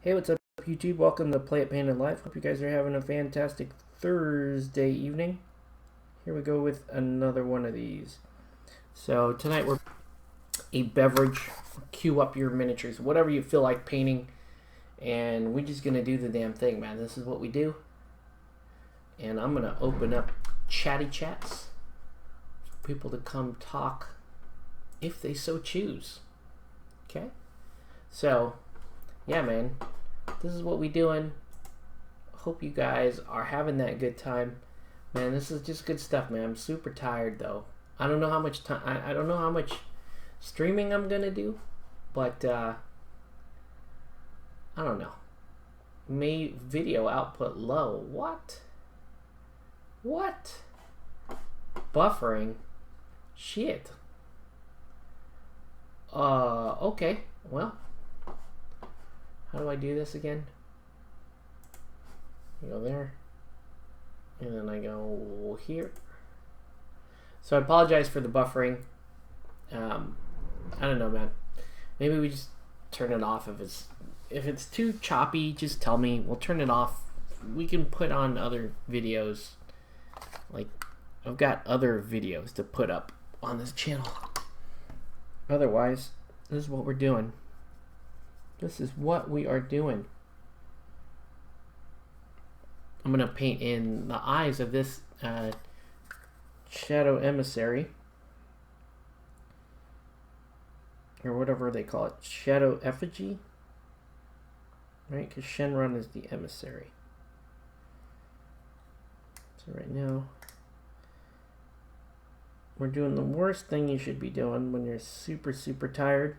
Hey, what's up, YouTube? Welcome to Play It Paint and Life. Hope you guys are having a fantastic Thursday evening. Here we go with another one of these. So tonight we're a beverage. Cue up your miniatures, whatever you feel like painting, and we're just gonna do the damn thing, man. This is what we do. And I'm gonna open up chatty chats for people to come talk if they so choose. Okay? So yeah, man, this is what we doing. Hope you guys are having that good time, man. This is just good stuff, man. I'm super tired though. I don't know how much time. I don't know how much streaming I'm gonna do, but I don't know. May video output low. What? Buffering? Shit. Okay. Well. How do I do this again? I go there, and then I go here. So I apologize for the buffering. I don't know, man. Maybe we just turn it off if it's too choppy. Just tell me. We'll turn it off. We can put on other videos. Like I've got other videos to put up on this channel. Otherwise, this is what we're doing. This is what we are doing. I'm going to paint in the eyes of this shadow emissary. Or whatever they call it. Shadow effigy. Right? Because Shenron is the emissary. So right now, we're doing the worst thing you should be doing when you're super, super tired.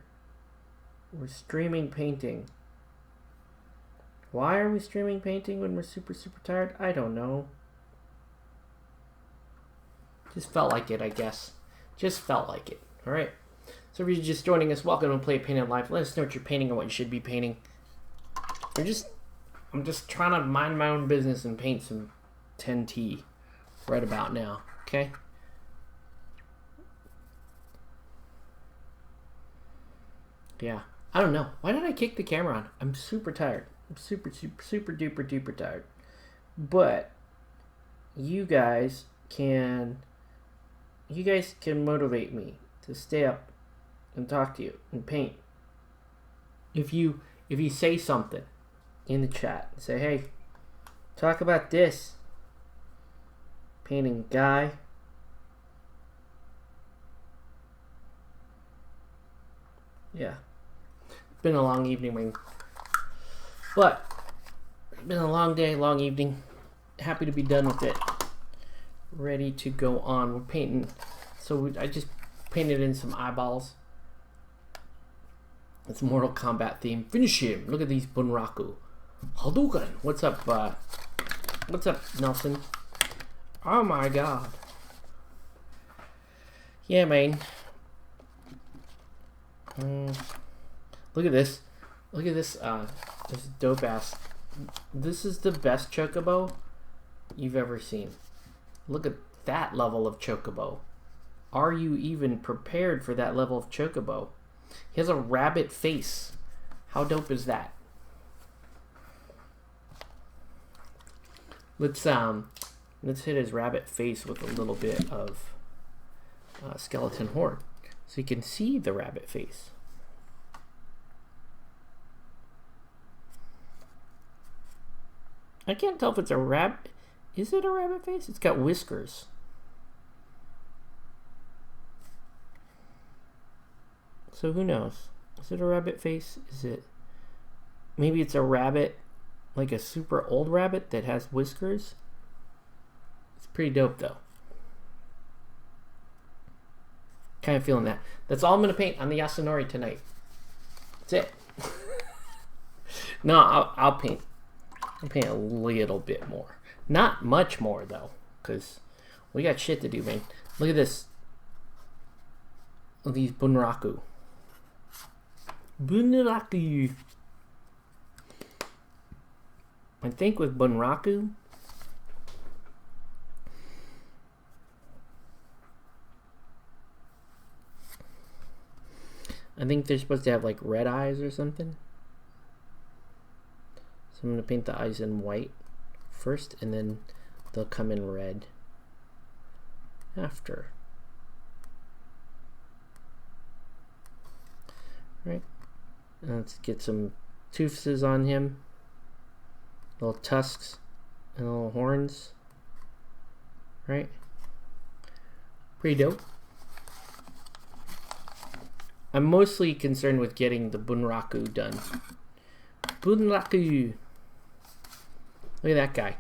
We're streaming painting. Why are we streaming painting when we're super, super tired? I don't know. Just felt like it, I guess. Just felt like it. Alright. So if you're just joining us, welcome to Play It Paint and Life. Let us know what you're painting or what you should be painting. I'm just trying to mind my own business and paint some 10T right about now. Okay? Yeah. I don't know. Why did I kick the camera on? I'm super tired. I'm super duper tired. But you guys can motivate me to stay up and talk to you and paint. If you say something in the chat, say, hey, talk about this. Painting guy. Yeah. Been a long evening, man. But it's been a long day, long evening. Happy to be done with it. Ready to go on. We're painting. So I just painted in some eyeballs. It's a Mortal Kombat theme. Finish him. Look at these Bunraku. Hadouken. What's up, Nelson? Oh my god. Yeah, man. Look at this. Look at this, this dope ass. This is the best chocobo you've ever seen. Look at that level of chocobo. Are you even prepared for that level of chocobo? He has a rabbit face. How dope is that? Let's hit his rabbit face with a little bit of skeleton horde, so you can see the rabbit face. I can't tell if it's a rabbit. Is it a rabbit face? It's got whiskers. So who knows? Is it a rabbit face? Is it... Maybe it's a rabbit, like a super old rabbit that has whiskers? It's pretty dope though. Kind of feeling that. That's all I'm going to paint on the Yasunori tonight. That's it. No, I'll paint. I'll paint a little bit more. Not much more, though, because we got shit to do, man. Look at this. Look at these Bunraku. Bunraku. I think with Bunraku, I think they're supposed to have, like, red eyes or something. So I'm going to paint the eyes in white first, and then they'll come in red after. Right. Let's get some toothes on him. Little tusks and little horns. Right. Pretty dope. I'm mostly concerned with getting the Bunraku done. Bunraku. Look at that guy.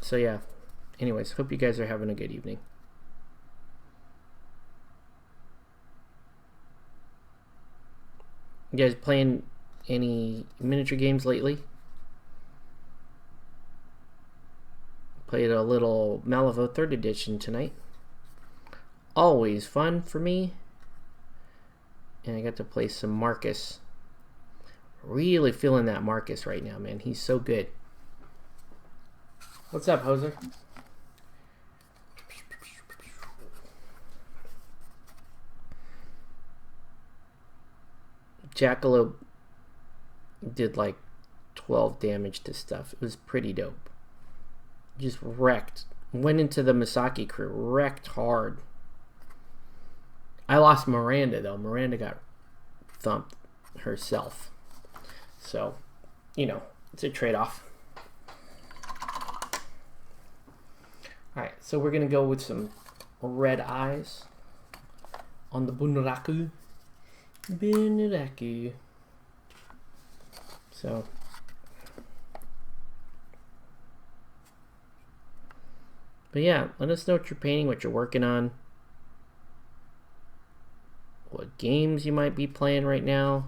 So yeah. Anyways, hope you guys are having a good evening. You guys playing any miniature games lately? Played a little Malifaux 3rd edition tonight. Always fun for me. And I got to play some Marcus. Really feeling that Marcus right now, man. He's so good. What's up, Hoser? Jackalope did like 12 damage to stuff. It was pretty dope. Just wrecked. Went into the Misaki crew. Wrecked hard. I lost Miranda, though. Miranda got thumped herself. So, you know, it's a trade-off. Alright, so we're going to go with some red eyes on the Bunraku. Bunraku. So... But yeah, let us know what you're painting, what you're working on, what games you might be playing right now.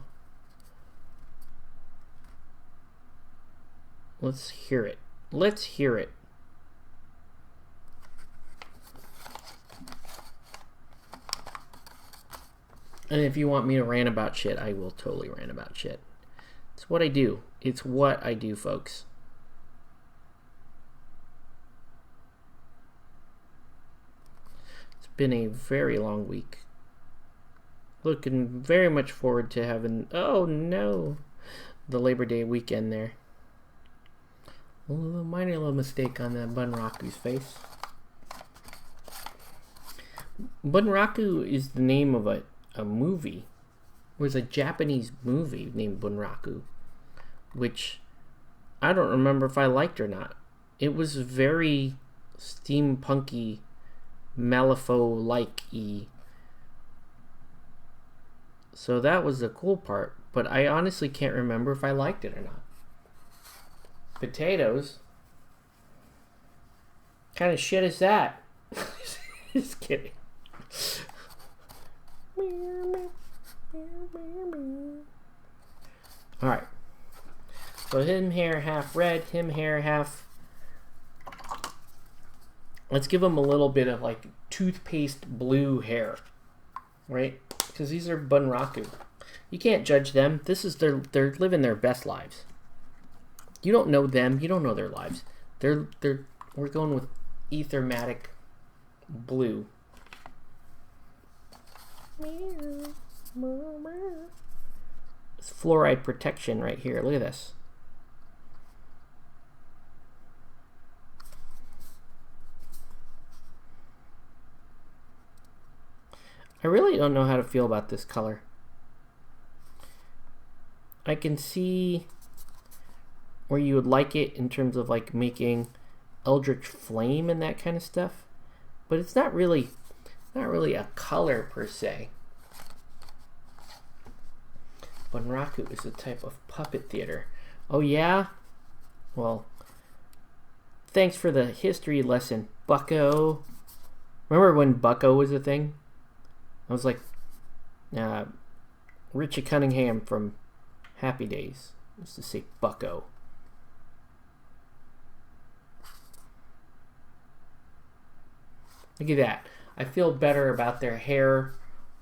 Let's hear it. Let's hear it. And if you want me to rant about shit, I will totally rant about shit. It's what I do. It's what I do, folks. Been a very long week. Looking very much forward to having, oh no, the Labor Day weekend there. A minor little mistake on that Bunraku's face. Bunraku is the name of a movie. It was a Japanese movie named Bunraku, which I don't remember if I liked or not. It was very steampunky, Malifaux-like-y. So that was the cool part, but I honestly can't remember if I liked it or not. Potatoes? What kind of shit is that? Just kidding. Alright. So him hair half red, him hair half... Let's give them a little bit of like toothpaste blue hair, right? Because these are Bunraku. You can't judge them. This is they're living their best lives. You don't know them. You don't know their lives. We're going with ethermatic blue. It's fluoride protection right here. Look at this. I really don't know how to feel about this color. I can see where you would like it in terms of like making Eldritch Flame and that kind of stuff, but it's not really a color per se. Bunraku is a type of puppet theater. Oh yeah? Well, thanks for the history lesson, Bucko. Remember when Bucko was a thing? I was like, Richie Cunningham from Happy Days used to say Bucko. Look at that. I feel better about their hair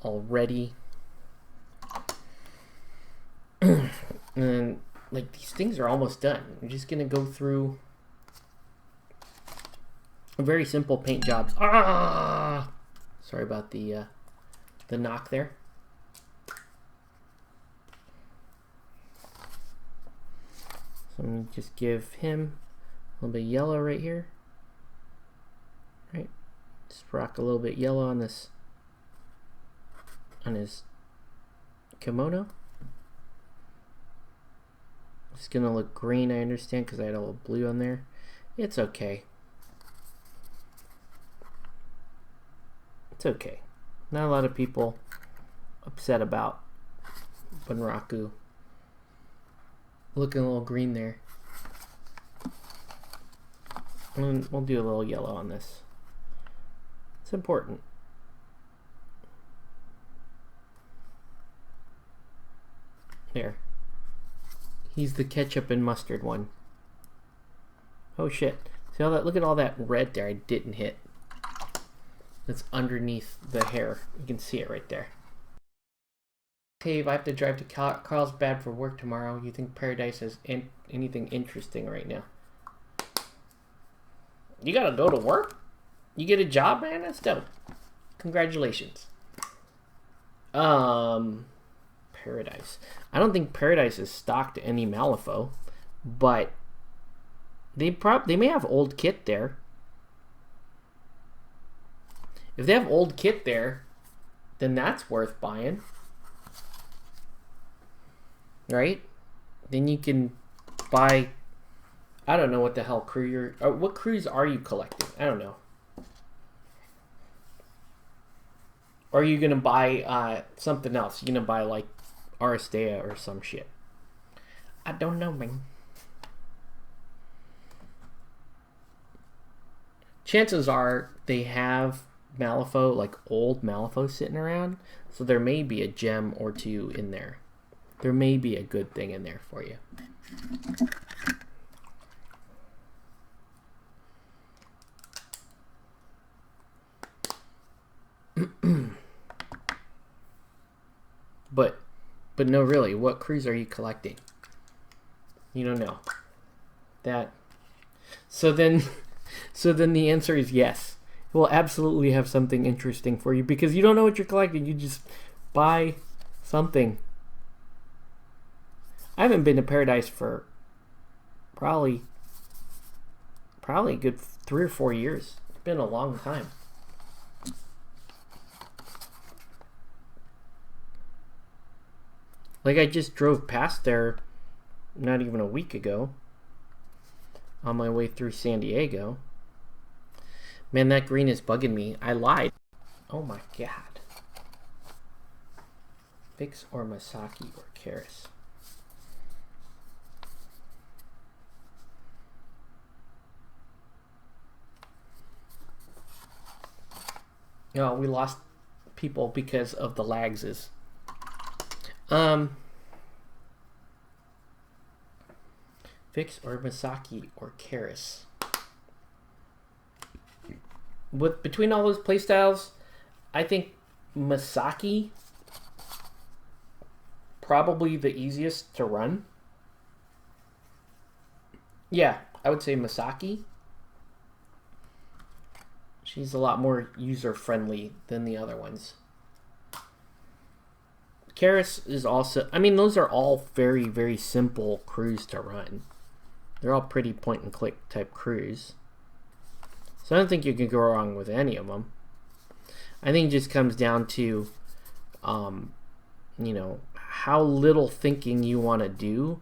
already. And like these things are almost done. I'm just gonna go through a very simple paint jobs. Sorry about the knock there. So I'm going to just give him a little bit of yellow right here. Right? Just rock a little bit yellow on this, on his kimono. It's going to look green, I understand, because I had a little blue on there. It's okay. It's okay. Not a lot of people upset about Bunraku looking a little green there. And we'll do a little yellow on this. It's important. There. He's the ketchup and mustard one. Oh shit. See all that? Look at all that red there I didn't hit. That's underneath the hair. You can see it right there. Hey, if I have to drive to Carlsbad for work tomorrow, you think Paradise has anything interesting right now? You gotta go to work? You get a job, man? That's dope. Congratulations. Paradise. I don't think Paradise is stocked any Malifaux, but they may have old kit there. If they have old kit there, then that's worth buying. Right? Then you can buy, I don't know what the hell crew you're, what crews are you collecting? I don't know. Or are you going to buy something else? You're going to buy like Aristea or some shit. I don't know, man. Chances are they have Malifaux, like old Malifaux sitting around, so there may be a gem or two in there. There may be a good thing in there for you. But no, really, what crews are you collecting? You don't know. That. So then the answer is yes. We'll absolutely have something interesting for you because you don't know what you're collecting. You just buy something. I haven't been to Paradise for probably a good 3 or 4 years. It's been a long time. Like I just drove past there not even a week ago on my way through San Diego. Man, that green is bugging me. I lied. Oh my god. Vix or Masaki or Karis. No, we lost people because of the lagses. Vix or Masaki or Karis. Between all those playstyles, I think Masaki probably the easiest to run. Yeah, I would say Masaki. She's a lot more user-friendly than the other ones. Karis is also... I mean, those are all very, very simple crews to run. They're all pretty point-and-click type crews. So I don't think you can go wrong with any of them. I think it just comes down to, you know, how little thinking you want to do.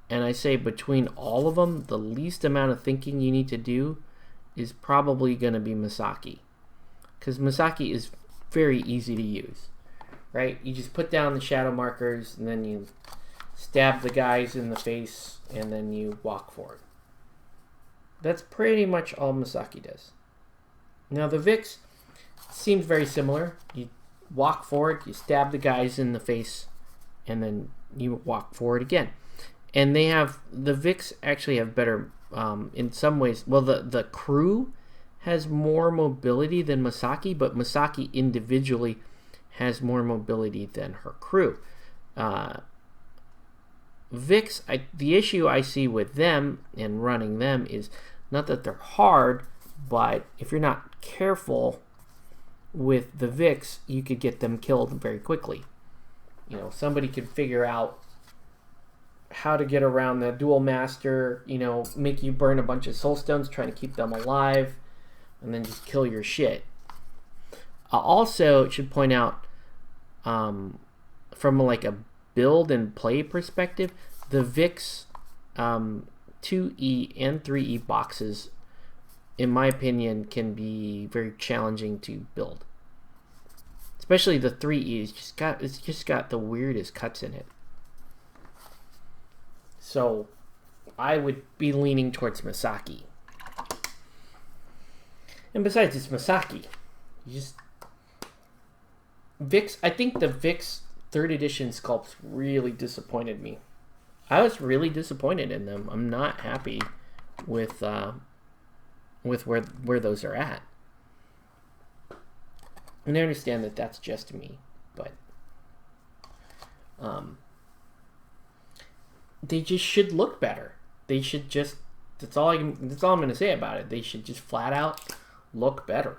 And I say between all of them, the least amount of thinking you need to do is probably going to be Masaki. Because Masaki is very easy to use. Right? You just put down the shadow markers and then you stab the guys in the face and then you walk forward. That's pretty much all Masaki does. Now the Vix seems very similar. You walk forward, you stab the guys in the face, and then you walk forward again. And they have, the Vix actually have better, in some ways, well the crew has more mobility than Masaki, but Masaki individually has more mobility than her crew. Vix, the issue I see with them and running them is not that they're hard, but if you're not careful with the Vix, you could get them killed very quickly. You know, somebody could figure out how to get around the dual master, you know, make you burn a bunch of soul stones trying to keep them alive, and then just kill your shit. Also, should point out, from like a build and play perspective, the Vix 2E and 3E boxes, in my opinion, can be very challenging to build. Especially the 3E, it's just got the weirdest cuts in it. So I would be leaning towards Misaki. And besides, it's Misaki. Vix, I think the Vix 3rd edition sculpts really disappointed me. I was really disappointed in them. I'm not happy with where those are at. And I understand that that's just me, but they just should look better. They should just, that's all I'm going to say about it. They should just flat out look better.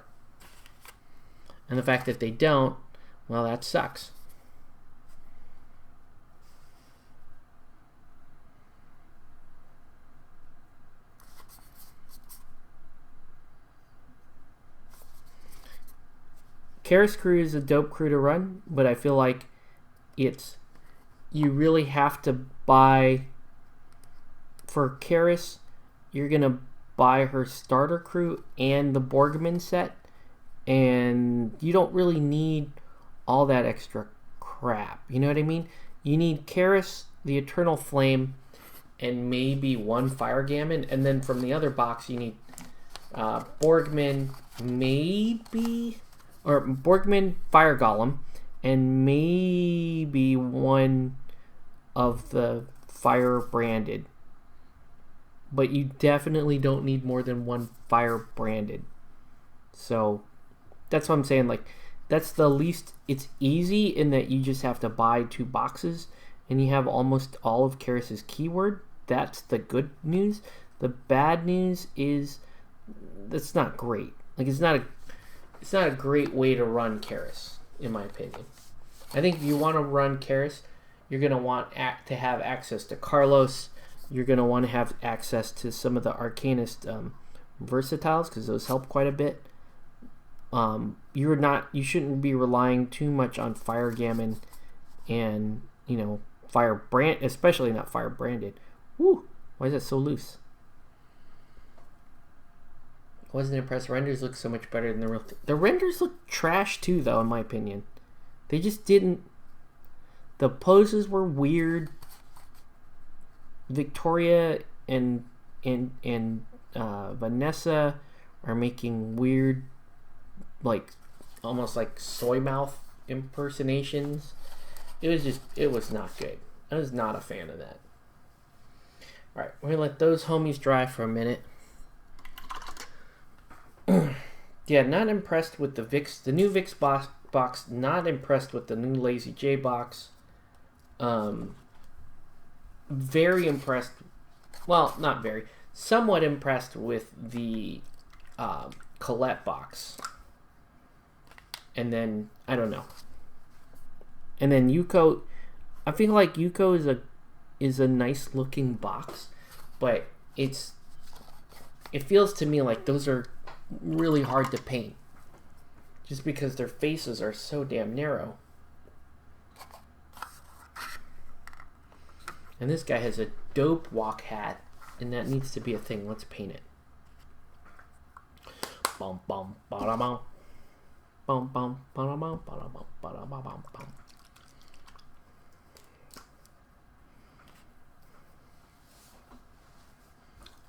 And the fact that they don't, well, that sucks. Karis crew is a dope crew to run, but I feel like you really have to buy, for Karis, you're going to buy her starter crew and the Borgman set, and you don't really need all that extra crap. You know what I mean? You need Karis, the Eternal Flame, and maybe one Fire Gammon, and then from the other box you need Borgman, maybe, or Borgman Fire Golem, and maybe one of the Fire Branded. But you definitely don't need more than one Fire Branded. So that's what I'm saying. Like, that's the least. It's easy in that you just have to buy 2 boxes and you have almost all of Karis's keyword. That's the good news. The bad news is that's not great. Like, it's not a great way to run Karis, in my opinion. I think if you want to run Karis, you're going to want to have access to Carlos. You're going to want to have access to some of the Arcanist versatiles, because those help quite a bit. You shouldn't be relying too much on Fire Gammon and, you know, Fire Brand, especially not Fire Branded. Woo! Why is that so loose? I wasn't impressed. Renders look so much better than the real thing. The renders look trash too, though, in my opinion. They just didn't. The poses were weird. Victoria and Vanessa are making weird, like, almost like soy mouth impersonations. It was not good. I was not a fan of that. Alright, we're gonna let those homies dry for a minute. Yeah, not impressed with the new Vix box. Not impressed with the new Lazy J box. Very impressed. Well, not very. Somewhat impressed with the Colette box. And then, I don't know. And then Yuko. I feel like Yuko is a nice looking box, but it feels to me like those are really hard to paint, just because their faces are so damn narrow. And this guy has a dope walk hat, and that needs to be a thing. Let's paint it. Bum bum ba bum. Bum bum ba bum ba bum ba bum bum.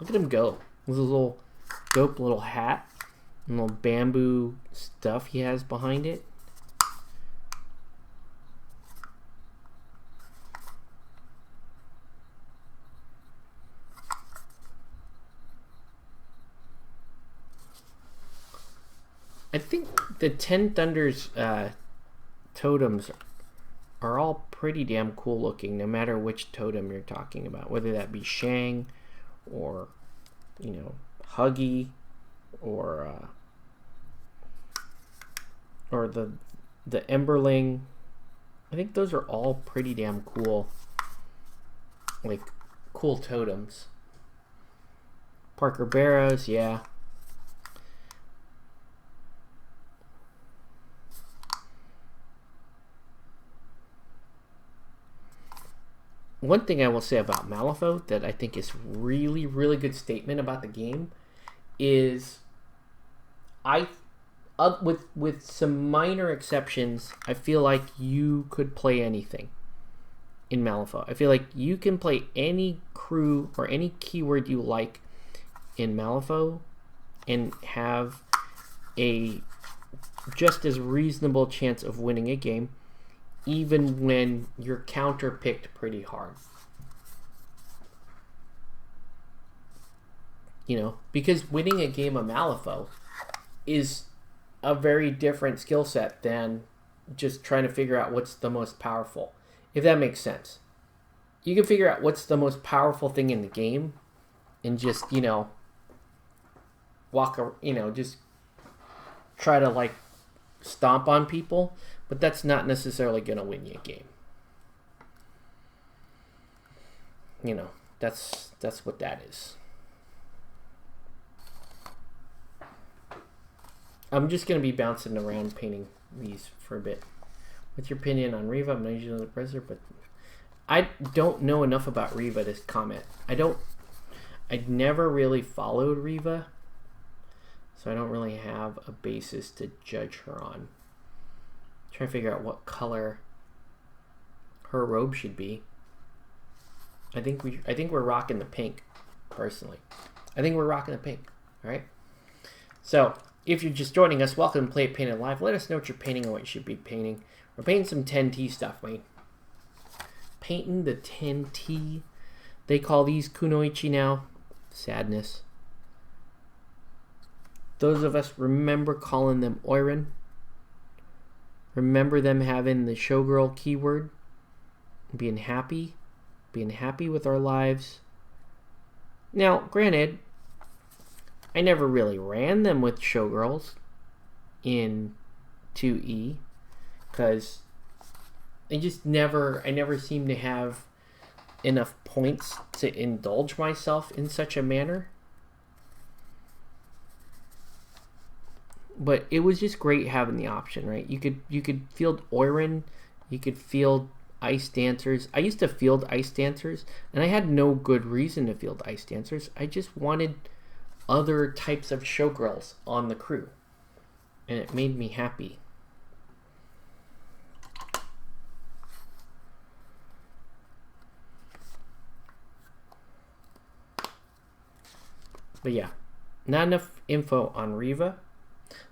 Look at him go. With his little dope little hat and little bamboo stuff he has behind it. I think the 10 Thunders totems are all pretty damn cool looking, no matter which totem you're talking about, whether that be Shang or, you know, Huggy or the Emberling. I think those are all pretty damn cool. like cool totems. Parker Barrows, yeah. One thing I will say about Malifaux that I think is really, really good statement about the game is with some minor exceptions, I feel like you could play anything in Malifaux. I feel like you can play any crew or any keyword you like in Malifaux and have a just as reasonable chance of winning a game, even when you're counter-picked pretty hard. You know, because winning a game of Malifaux is a very different skill set than just trying to figure out what's the most powerful, if that makes sense. You can figure out what's the most powerful thing in the game and just, you know, just try to like stomp on people, but that's not necessarily going to win you a game. You know, that's what that is. I'm just going to be bouncing around painting these for a bit. What's your opinion on Riva? I'm not usually the presser, but I don't know enough about Riva to comment. I never really followed Riva, so I don't really have a basis to judge her on. I'm trying to figure out what color her robe should be. I think we're rocking the pink, personally. I think we're rocking the pink. All right. So if you're just joining us, welcome to Play It Painted Live. Let us know what you're painting and what you should be painting. We're painting some 10T stuff, mate. Painting the 10T. They call these Kunoichi now. Sadness. Those of us remember calling them Oiran. Remember them having the showgirl keyword. Being happy with our lives. Now, granted, I never really ran them with showgirls in 2E because I never seemed to have enough points to indulge myself in such a manner. But it was just great having the option, right? You could field Oiran, you could field Ice Dancers. I used to field Ice Dancers, and I had no good reason to field Ice Dancers. I just wanted other types of showgirls on the crew, and it made me happy. But yeah, not enough info on Riva.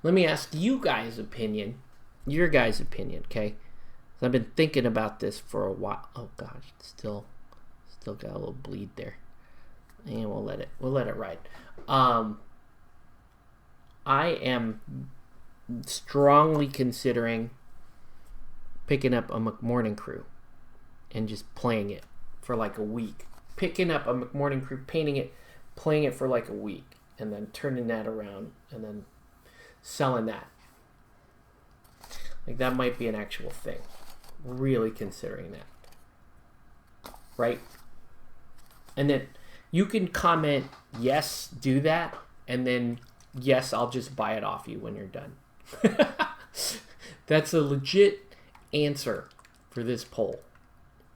Let me ask you guys' opinion, your guys' opinion, okay? So I've been thinking about this for a while. Oh gosh, still got a little bleed there, and we'll let it ride. I am strongly considering picking up a McMorning crew and just playing it for like a week. Picking up a McMorning crew, painting it, playing it for like a week, and then turning that around and then selling that. Like, that might be an actual thing. Really considering that. Right? And then you can comment, yes, do that, and then, yes, I'll just buy it off you when you're done. That's a legit answer for this poll.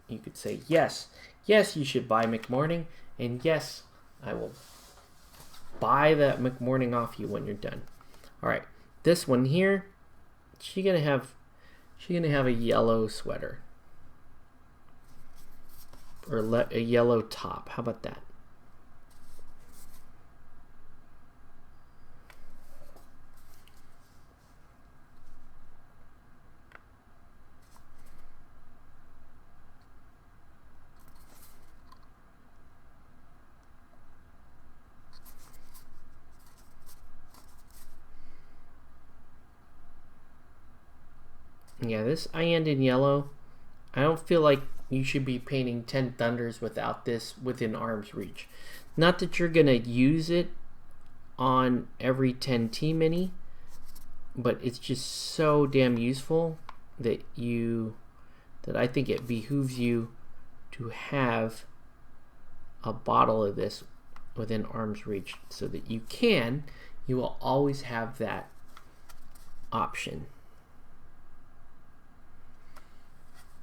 You could say, yes, you should buy McMorning, and yes, I will buy that McMorning off you when you're done. All right, this one here, she's gonna have a yellow sweater or a yellow top. How about that? Yeah, this I end in yellow. I don't feel like you should be painting 10 Thunders without this within arm's reach. Not that you're going to use it on every 10T mini, but it's just so damn useful that I think it behooves you to have a bottle of this within arm's reach so that you will always have that option.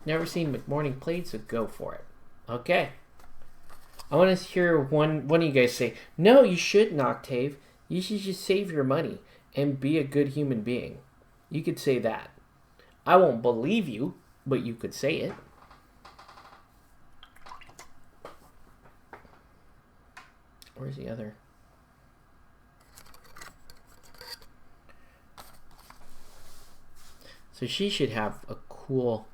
Never seen McMorning played, so go for it. Okay. I want to hear one of you guys say, no, you shouldn't, Octave. You should just save your money and be a good human being. You could say that. I won't believe you, but you could say it. Where's the other? So she should have a cool...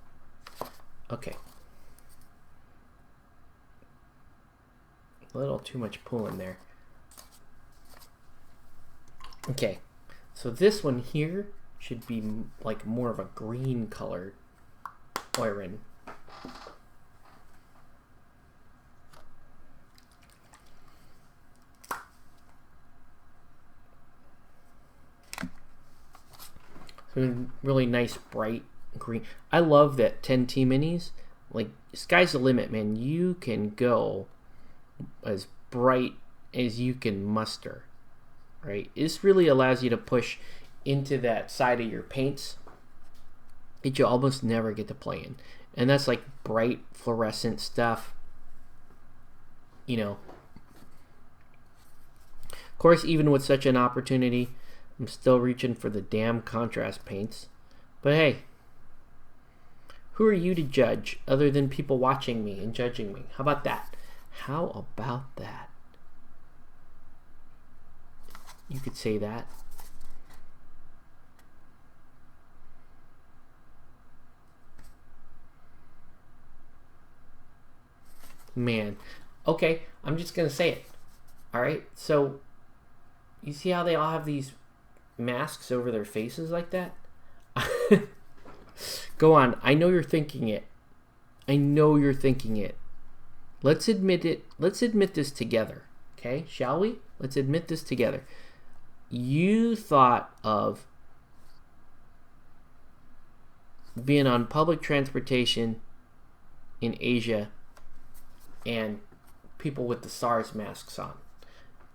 Okay. A little too much pulling there. Okay. So this one here should be like more of a green colored iron. So really nice bright green. I love that 10T minis. Like, sky's the limit, man. You can go as bright as you can muster, right? This really allows you to push into that side of your paints that you almost never get to play in. And that's like bright fluorescent stuff, you know. Of course, even with such an opportunity, I'm still reaching for the damn contrast paints. But hey, who are you to judge other than people watching me and judging me? How about that? How about that? You could say that. Man. Okay, I'm just going to say it. Alright, so you see how they all have these masks over their faces like that? Go on. I know you're thinking it. I know you're thinking it. Let's admit it. Let's admit this together. Okay? Shall we? Let's admit this together. You thought of being on public transportation in Asia and people with the SARS masks on.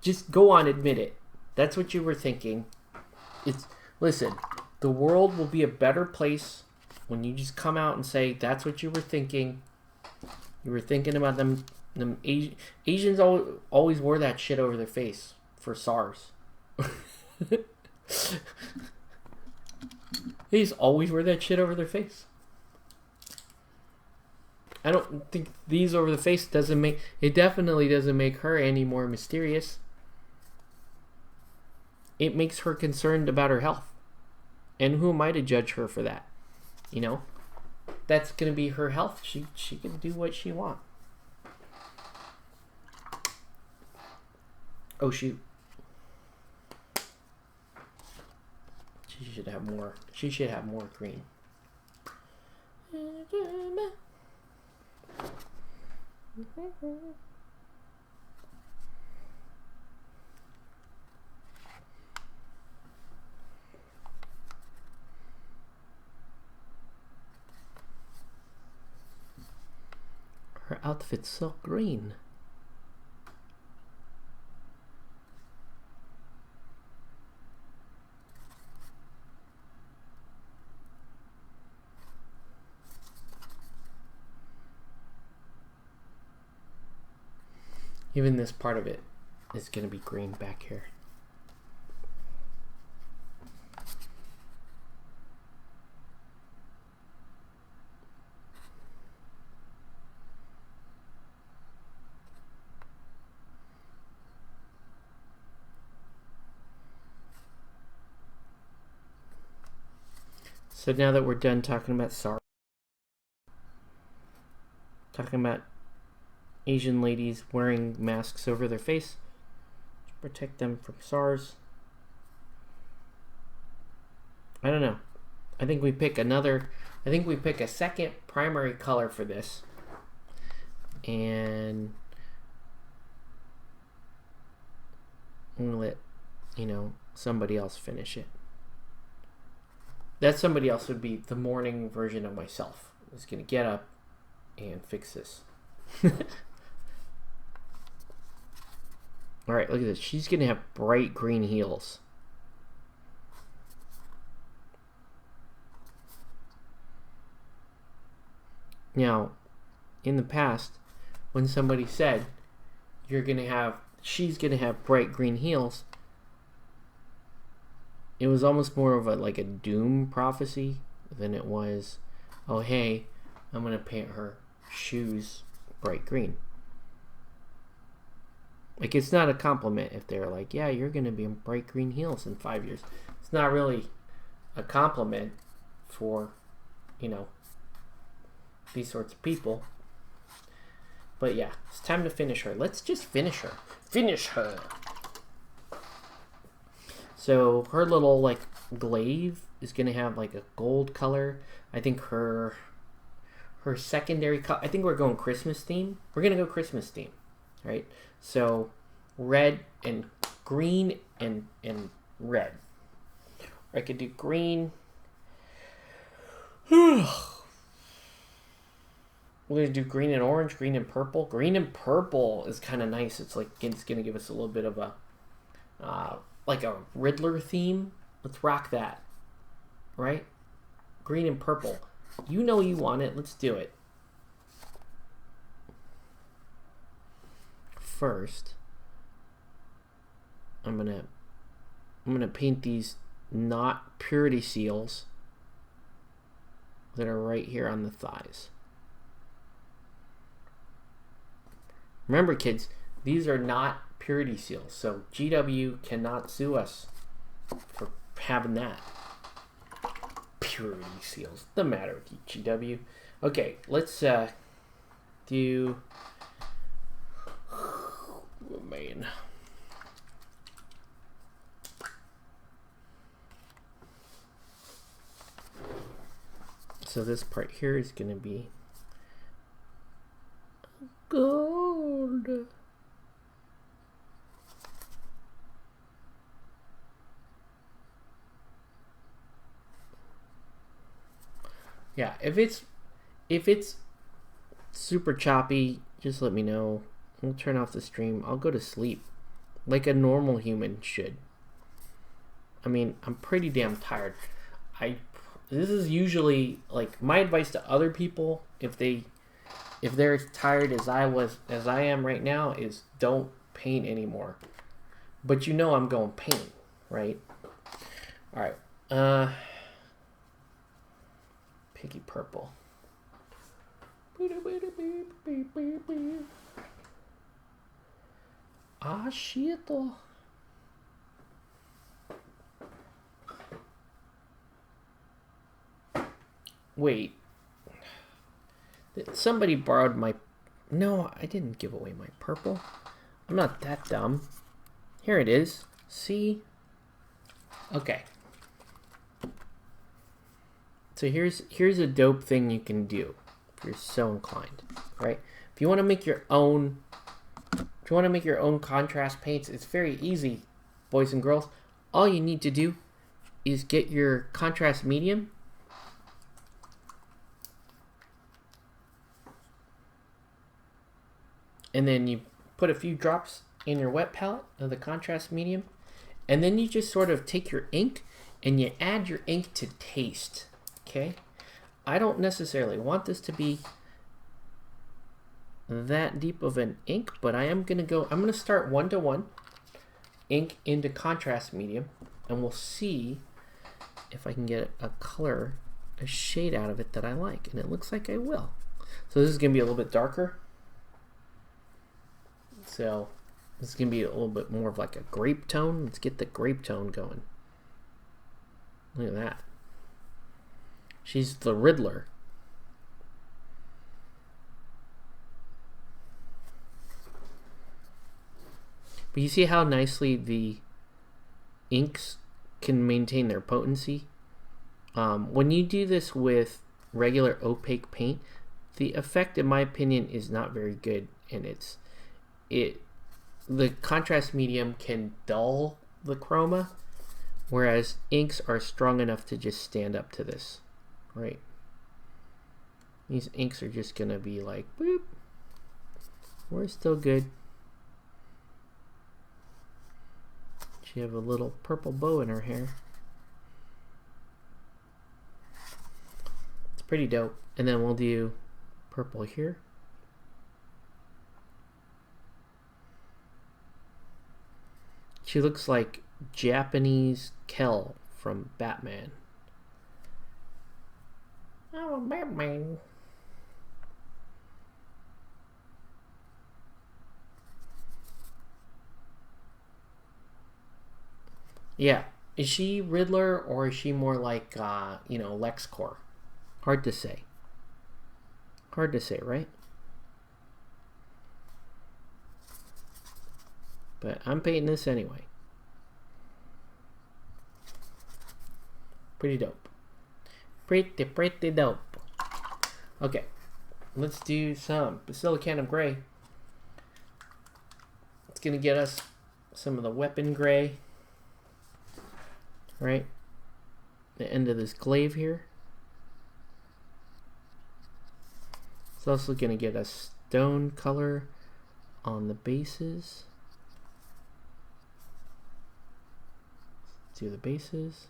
Just go on, admit it. That's what you were thinking. Listen, the world will be a better place when you just come out and say that's what you were thinking. You were thinking about them Asians always wore that shit over their face for SARS. They just always wear that shit over their face. I don't think these over the face definitely doesn't make her any more mysterious. It makes her concerned about her health. And who am I to judge her for that? You know? That's going to be her health. She can do what she wants. Oh, shoot. She should have more. She should have more green. Her outfit's so green. Even this part of it is going to be green back here. So now that we're done talking about SARS, talking about Asian ladies wearing masks over their face to protect them from SARS. I don't know. I think we pick a second primary color for this. And I'm gonna let, somebody else finish it. That somebody else would be the morning version of myself. I was gonna get up and fix this. All right, look at this. She's going to have bright green heels. Now, in the past, when somebody said she's going to have bright green heels, it was almost more of like a doom prophecy than it was, oh hey, I'm going to paint her shoes bright green. Like, it's not a compliment if they're like, yeah, you're going to be in bright green heels in 5 years. It's not really a compliment for, you know, these sorts of people. But yeah, it's time to finish her. Let's just finish her. Finish her! So her little, like, glaive is going to have, like, a gold color. I think her secondary color, I think we're going Christmas theme. We're going to go Christmas theme, right? So red and green and red. Or I could do green. We're going to do green and orange, green and purple. Green and purple is kind of nice. It's like, it's going to give us a little bit of a, like a Riddler theme. Let's rock that, right? Green and purple. You know you want it. Let's do it. First, I'm gonna paint these not purity seals that are right here on the thighs. Remember, kids, these are not purity seals, so GW cannot sue us for having that. Purity seals. The matter with you, GW. Okay, let's do. Oh, man. So this part here is going to be gold. Yeah, if it's super choppy, just let me know. We'll turn off the stream. I'll go to sleep like a normal human should. I mean, I'm pretty damn tired. This is usually like my advice to other people if they're as tired as I am right now is don't paint anymore. But you know I'm going paint, right? All right. Piggy purple. Ah, shit. Wait. Somebody borrowed my... No, I didn't give away my purple. I'm not that dumb. Here it is. See? Okay. So here's a dope thing you can do if you're so inclined, right? If you want to make your own... If you want to make your own contrast paints, it's very easy, boys and girls. All you need to do is get your contrast medium. And then you put a few drops in your wet palette of the contrast medium. And then you just sort of take your ink and you add your ink to taste, okay? I don't necessarily want this to be that deep of an ink, but I'm going to start 1-to-1 ink into contrast medium, and we'll see if I can get a color, a shade out of it that I like, and it looks like I will. So this is going to be a little bit darker. So this is going to be a little bit more of like a grape tone. Let's get the grape tone going. Look at that. She's the Riddler. But you see how nicely the inks can maintain their potency? When you do this with regular opaque paint, the effect, in my opinion, is not very good, and the contrast medium can dull the chroma, whereas inks are strong enough to just stand up to this, right? These inks are just gonna be like, boop, we're still good. She have a little purple bow in her hair. It's pretty dope. And then we'll do purple here. She looks like Japanese Kel from Batman. Oh, Batman. Yeah. Is she Riddler or is she more like, you know, LexCorp? Hard to say. Hard to say, right? But I'm painting this anyway. Pretty dope. Pretty dope. Okay. Let's do some Basilicanum Gray. It's going to get us some of the weapon gray. Right? The end of this glaive here. It's also going to get us stone color on the bases. Let's do the bases.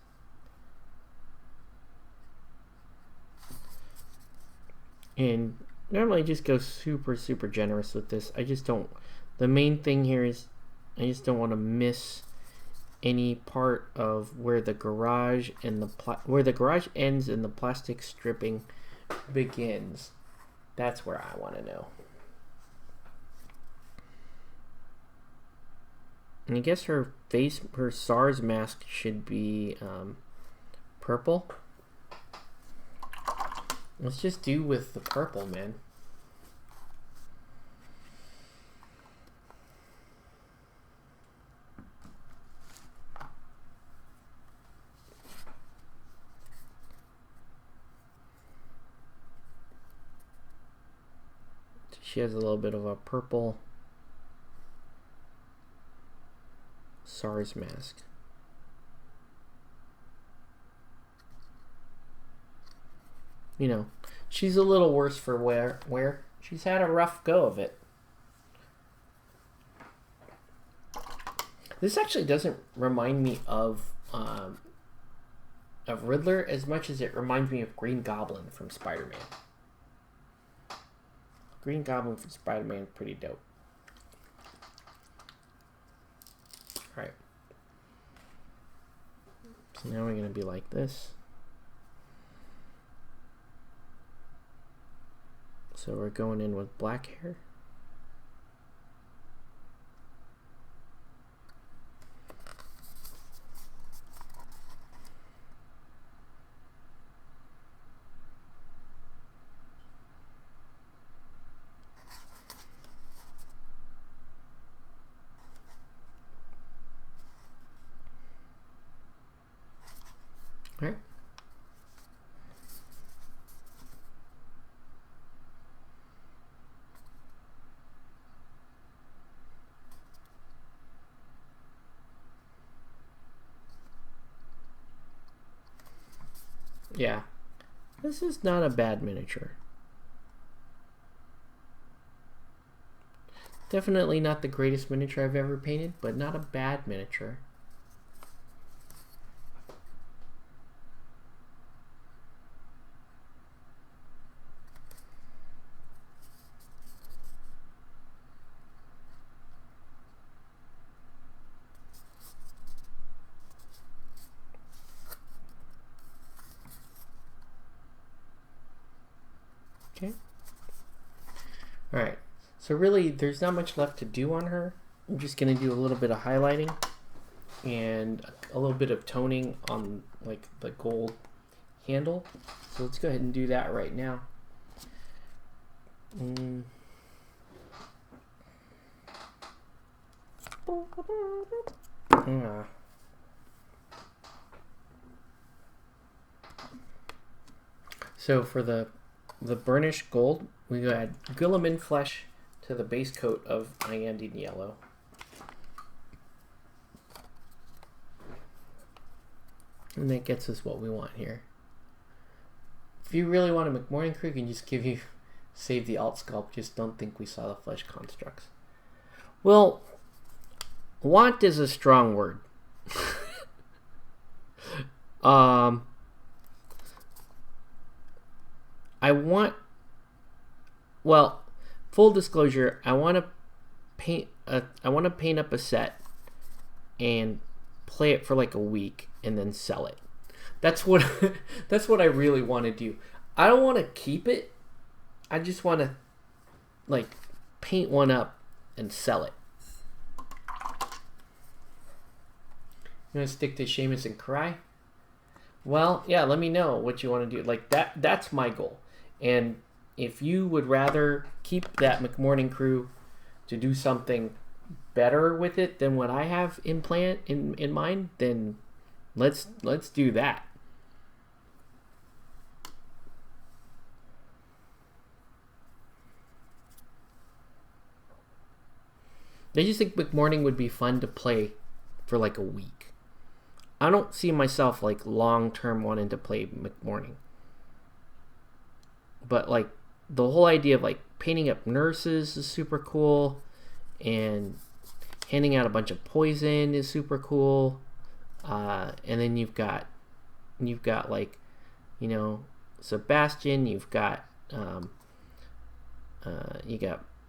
And normally I just go super generous with this. I just don't, the main thing here is I just don't want to miss any part of where the garage and where the garage ends and the plastic stripping begins. That's where I want to know. And I guess her face, her SARS mask should be purple. Let's just do with the purple, man. She has a little bit of a purple SARS mask. You know, she's a little worse for wear. She's had a rough go of it. This actually doesn't remind me of Riddler as much as it reminds me of Green Goblin from Spider-Man. Green Goblin from Spider-Man, pretty dope. Alright. So now we're going to be like this. So we're going in with black hair. All right. Yeah, this is not a bad miniature. Definitely not the greatest miniature I've ever painted, but not a bad miniature. Okay. All right. So really, there's not much left to do on her. I'm just going to do a little bit of highlighting and a little bit of toning on like the gold handle. So let's go ahead and do that right now. So for the burnished gold, we add Guilliman flesh to the base coat of Iandine yellow. And that gets us what we want here. If you really want a McMorning crew, you can just save the alt sculpt. Just don't think we saw the flesh constructs. Well, want is a strong word. Um, I want, well, full disclosure, I want to paint up a set and play it for like a week and then sell it. That's what that's what I really want to do. I don't want to keep it. I just want to like paint one up and sell it. You want to stick to Seamus and Cry? Well, yeah, let me know what you want to do. Like that's my goal. And if you would rather keep that McMorning crew to do something better with it than what I have in mind, then let's do that. I just think McMorning would be fun to play for like a week. I don't see myself like long term wanting to play McMorning. But like the whole idea of like painting up nurses is super cool, and handing out a bunch of poison is super cool. And then you've got like, you know, Sebastian. You've got you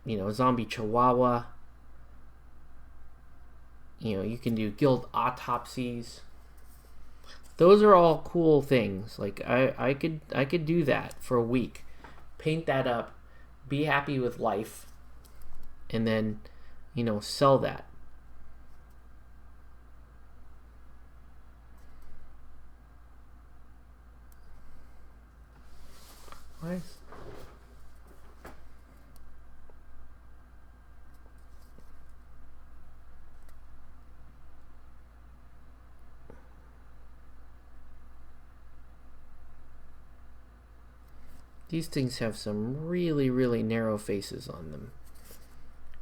know, zombie Chihuahua. You know, you can do guild autopsies. Those are all cool things. Like I could do that for a week, paint that up, be happy with life, and then, you know, sell that. Nice. These things have some really, really narrow faces on them.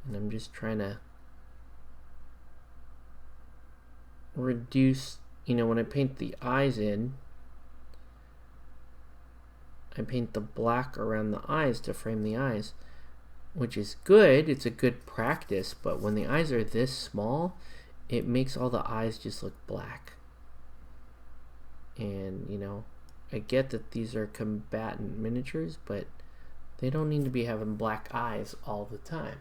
And I'm just trying to reduce, you know, when I paint the eyes in, I paint the black around the eyes to frame the eyes, which is good. It's a good practice, but when the eyes are this small, it makes all the eyes just look black. And, you know, I get that these are combatant miniatures, but they don't need to be having black eyes all the time.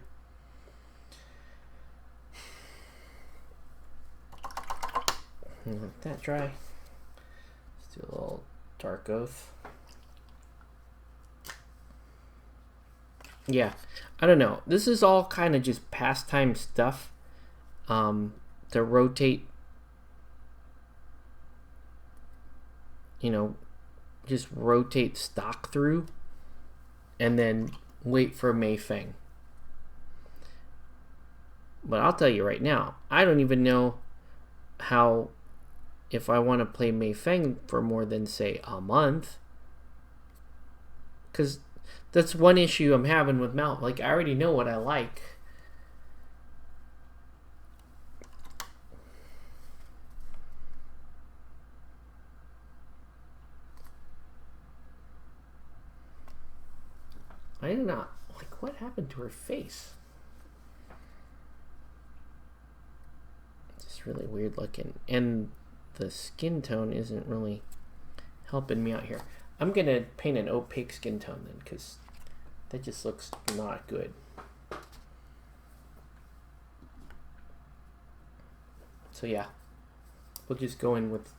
Let that dry. Let's do a little dark oath. Yeah, I don't know. This is all kind of just pastime stuff to rotate, you know, just rotate stock through and then wait for Mayfeng. But I'll tell you right now, I don't even know how, if I want to play Mayfeng for more than, say, a month. Because that's one issue I'm having with Mal. Like, I already know what I like. I don't know. Like, what happened to her face? It's just really weird looking. And the skin tone isn't really helping me out here. I'm going to paint an opaque skin tone then, because that just looks not good. So yeah, we'll just go in with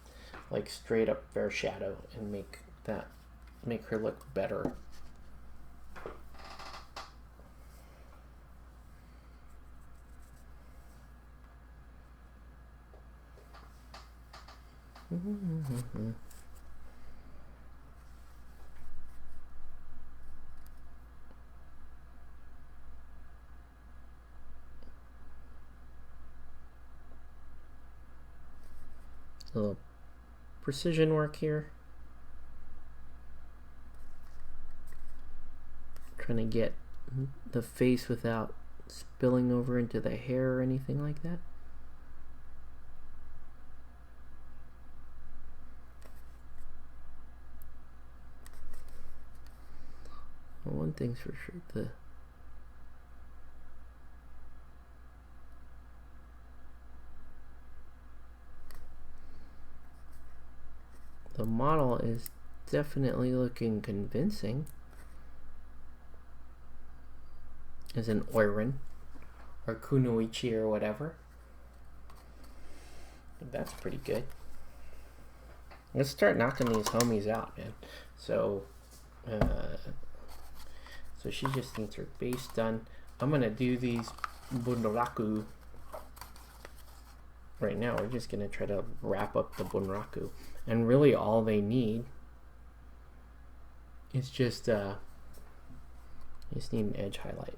like straight up fair shadow and make her look better. A little precision work here. Trying to get the face without spilling over into the hair or anything like that. Well, one thing's for sure, model is definitely looking convincing. As an Oiran or Kunoichi or whatever. But that's pretty good. Let's start knocking these homies out, man. So she just needs her base done. I'm gonna do these Bunraku right now. We're just gonna try to wrap up the Bunraku, and really all they need is just need an edge highlight,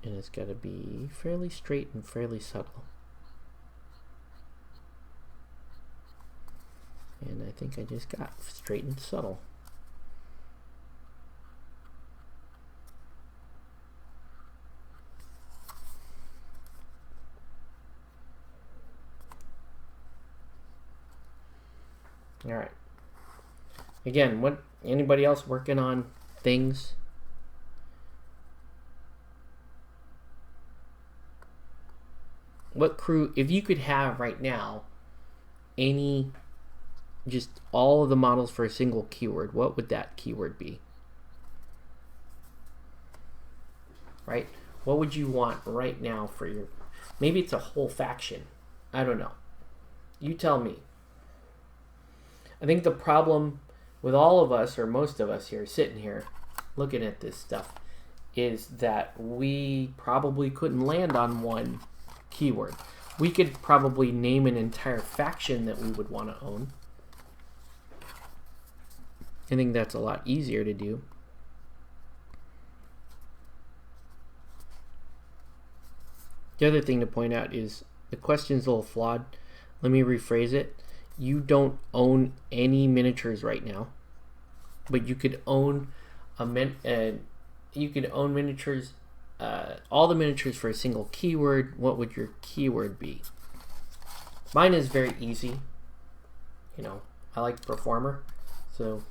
and it's got to be fairly straight and fairly subtle. And I think I just got straight and subtle. All right. Again, what anybody else working on things? What crew, if you could have right now any, just all of the models for a single keyword, what would that keyword be? Right? What would you want right now for your, maybe it's a whole faction. I don't know. You tell me. I think the problem with all of us, or most of us here, sitting here, looking at this stuff, is that we probably couldn't land on one keyword. We could probably name an entire faction that we would want to own. I think that's a lot easier to do. The other thing to point out is the question's a little flawed. Let me rephrase it. You don't own any miniatures right now, but you could own miniatures, all the miniatures for a single keyword. What would your keyword be? Mine is very easy. You know, I like performer, so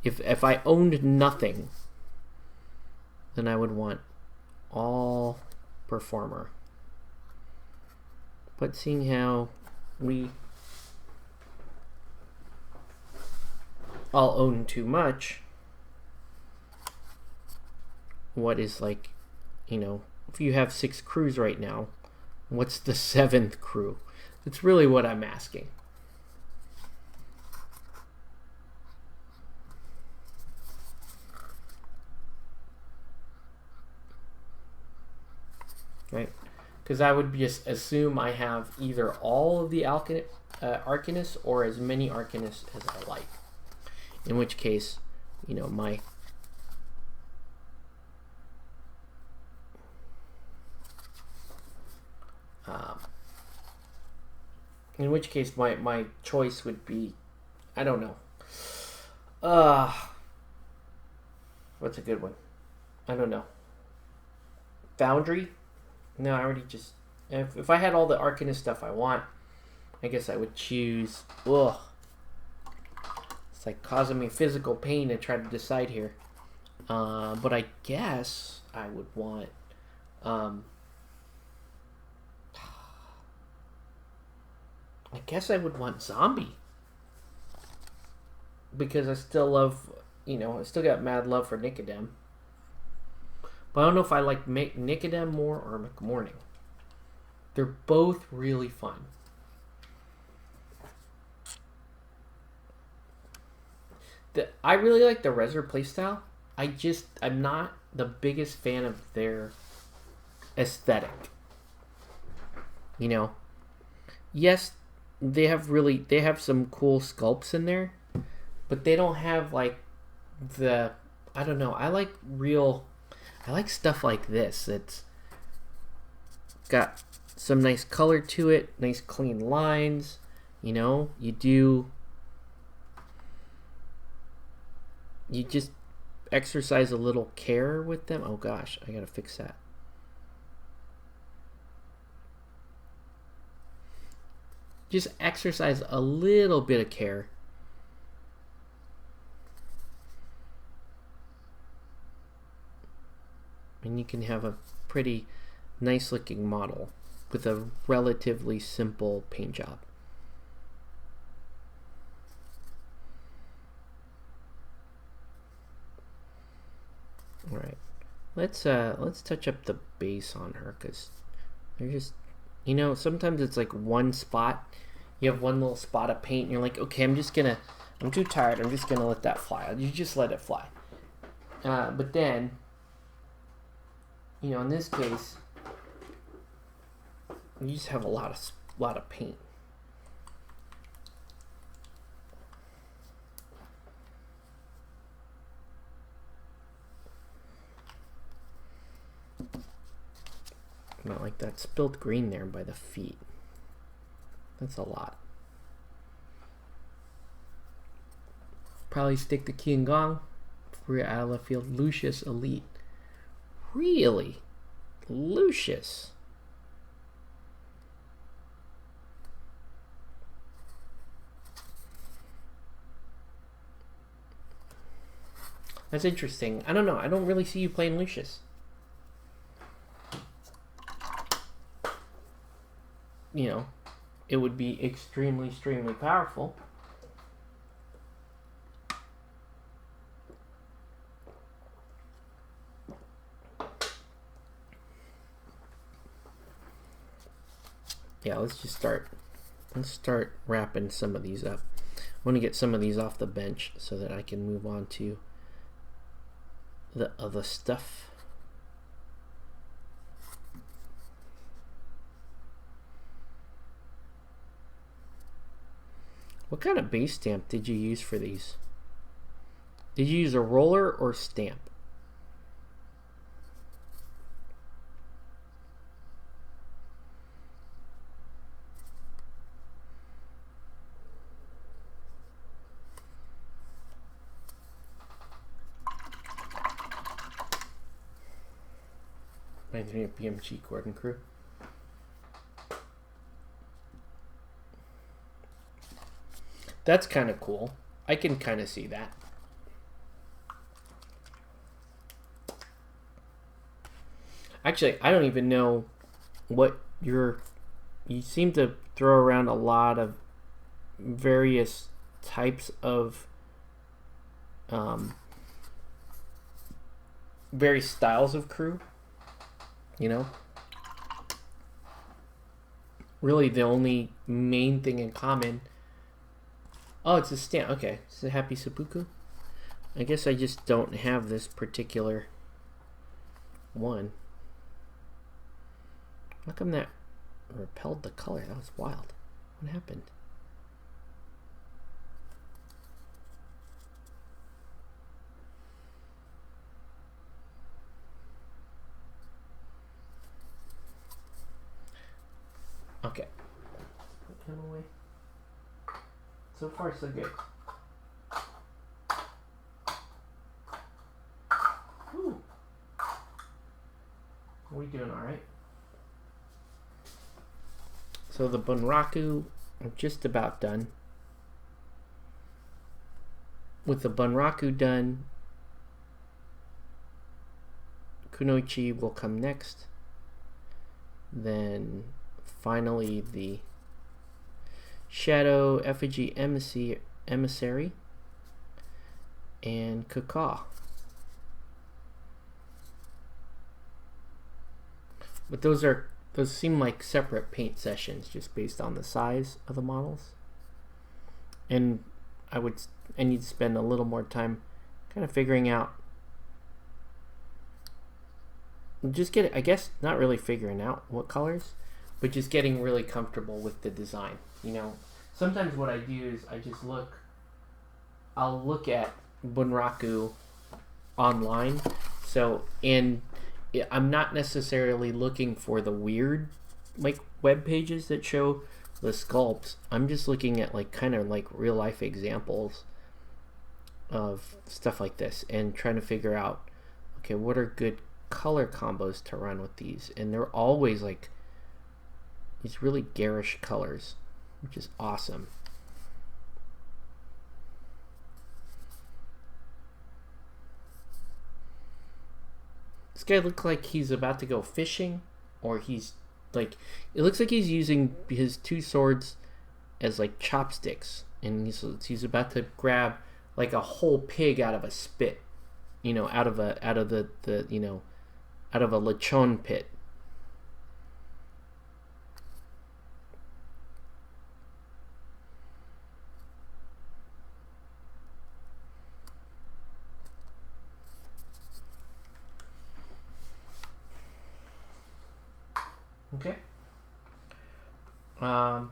if I owned nothing, then I would want all performer. But seeing how we all own too much, what is, like, you know, if you have 6 crews right now, what's the 7th crew? That's really what I'm asking. Right? Because I would just assume I have either all of the Arcanists or as many Arcanists as I like. In which case, you know, my choice would be, I don't know. What's a good one? I don't know. Foundry? No, I already just, if I had all the Arcanist stuff I want, I guess I would choose, ugh. It's like causing me physical pain to try to decide here. But I guess I would want, I guess I would want zombie. Because I still love, you know, I still got mad love for Nicodem. But I don't know if I like Nicodem more or McMorning. They're both really fun. I really like the Reser playstyle. I'm not the biggest fan of their aesthetic. You know, yes, they have some cool sculpts in there, but they don't have like I don't know. I like stuff like this. That's got some nice color to it, nice clean lines. You know, you just exercise a little care with them. Oh gosh, I gotta fix that. Just exercise a little bit of care. And you can have a pretty nice looking model with a relatively simple paint job. All right, let's touch up the base on her, because they're just, you know, sometimes it's like one spot. You have one little spot of paint and you're like, okay, I'm too tired, I'm just gonna let that fly. You just let it fly. But then, you know, in this case, you just have a lot of paint. Not like that spilled green there by the feet. That's a lot. Probably stick the King Gong for out of left field. Lucius Elite. Really? Lucius? That's interesting. I don't know. I don't really see you playing Lucius. You know, it would be extremely, extremely powerful. Yeah, let's start wrapping some of these up. I want to get some of these off the bench so that I can move on to the other stuff. What kind of base stamp did you use for these? Did you use a roller or stamp? Reminds me of BMG Gordon Crew. That's kind of cool. I can kind of see that. Actually, I don't even know what you seem to throw around a lot of various types of various styles of crew, you know. Really the only main thing in common. Oh, it's a stamp. Okay, it's a Happy Seppuku. I guess I just don't have this particular one. How come that repelled the color? That was wild. What happened? Okay. Come away. So far, so good. Whew. Are we doing all right? So the Bunraku, I'm just about done. With the Bunraku done, Kunoichi will come next. Then finally the Shadow Effigy Emissary and Kaka. But those seem like separate paint sessions just based on the size of the models. And I need to spend a little more time kind of figuring out, I guess not really figuring out what colors, but just getting really comfortable with the design. You know, sometimes what I do is I'll look at Bunraku online. So, and I'm not necessarily looking for the weird like web pages that show the sculpts. I'm just looking at like kind of like real life examples of stuff like this and trying to figure out, okay, what are good color combos to run with these? And they're always like these really garish colors, which is awesome. This guy looks like he's about to go fishing, or he's like, it looks like he's using his two swords as like chopsticks, and he's about to grab like a whole pig out of a spit. out of a lechon pit. Okay. No,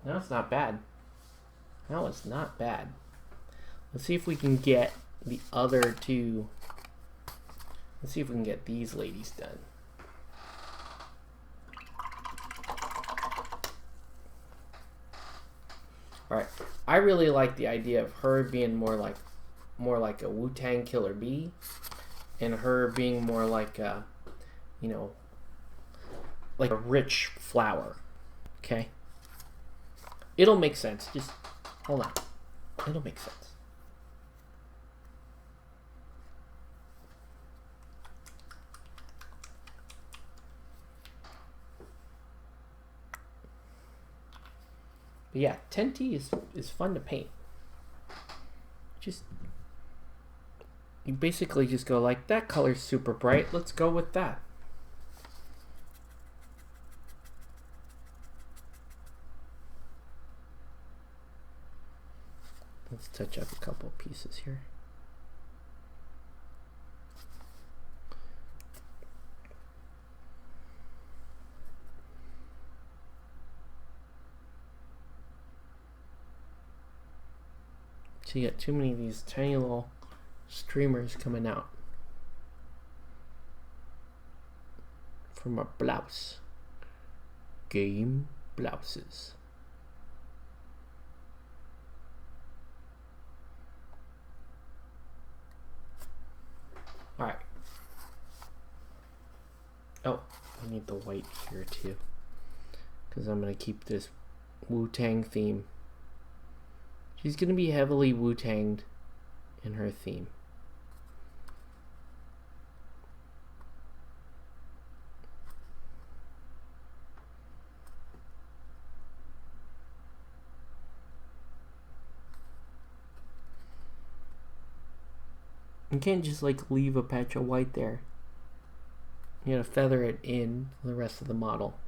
it's not bad. No, it's not bad. Let's see if we can get the other two. Let's see if we can get these ladies done. All right. I really like the idea of her being more like a Wu-Tang Killer Bee, and her being more like a, like a rich flower. Okay. It'll make sense. Just hold on. It'll make sense. But yeah, 10T is fun to paint. You basically just go like, that color's super bright, let's go with that. Let's touch up a couple pieces here. So you got too many of these tiny little streamers coming out from a blouse. Game blouses. Alright. Oh, I need the white here too, because I'm going to keep this Wu-Tang theme. She's going to be heavily Wu-Tanged in her theme. You can't just like leave a patch of white there. You gotta feather it in the rest of the model.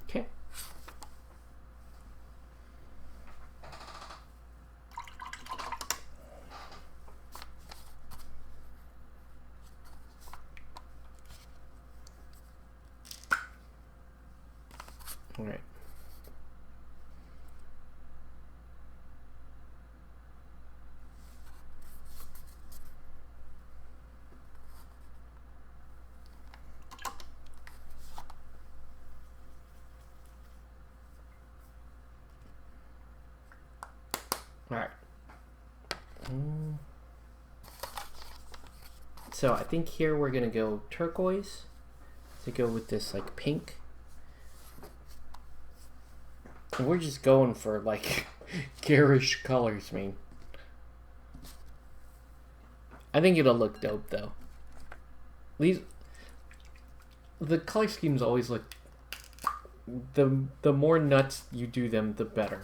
Okay. All right. All right. So I think here we're gonna go turquoise to go with this like pink. And we're just going for like garish colors, man. I think it'll look dope though. The color schemes always look, the more nuts you do them, the better.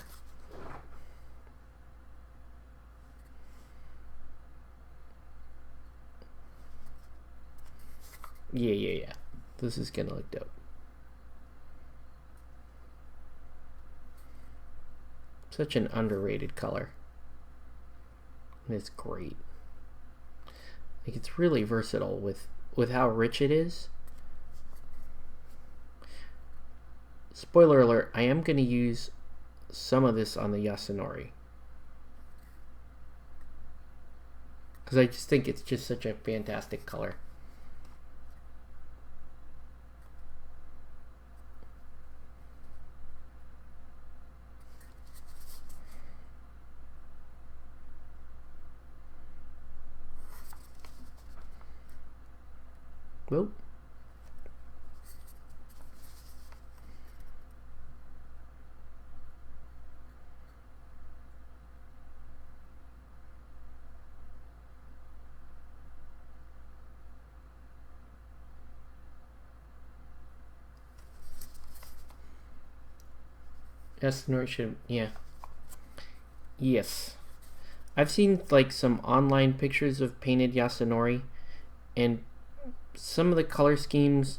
Yeah. This is gonna look dope. Such an underrated color. And it's great. Like, it's really versatile with how rich it is. Spoiler alert, I am gonna use some of this on the Yasunori, because I just think it's just such a fantastic color. Well, Yasunori should, yeah. Yes. I've seen like some online pictures of painted Yasunori, and some of the color schemes,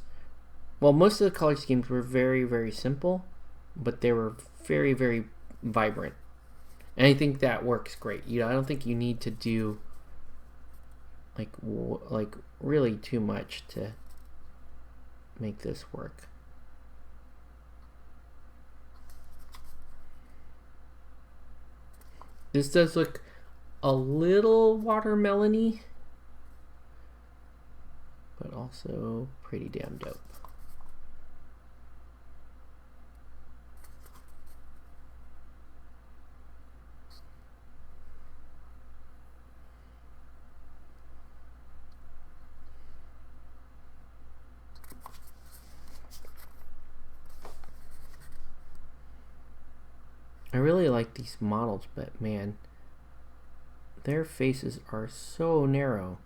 well, most of the color schemes were very, very simple, but they were very, very vibrant. And I think that works great. You know, I don't think you need to do like really too much to make this work. This does look a little watermelon-y, but also pretty damn dope. I really like these models, but man, their faces are so narrow.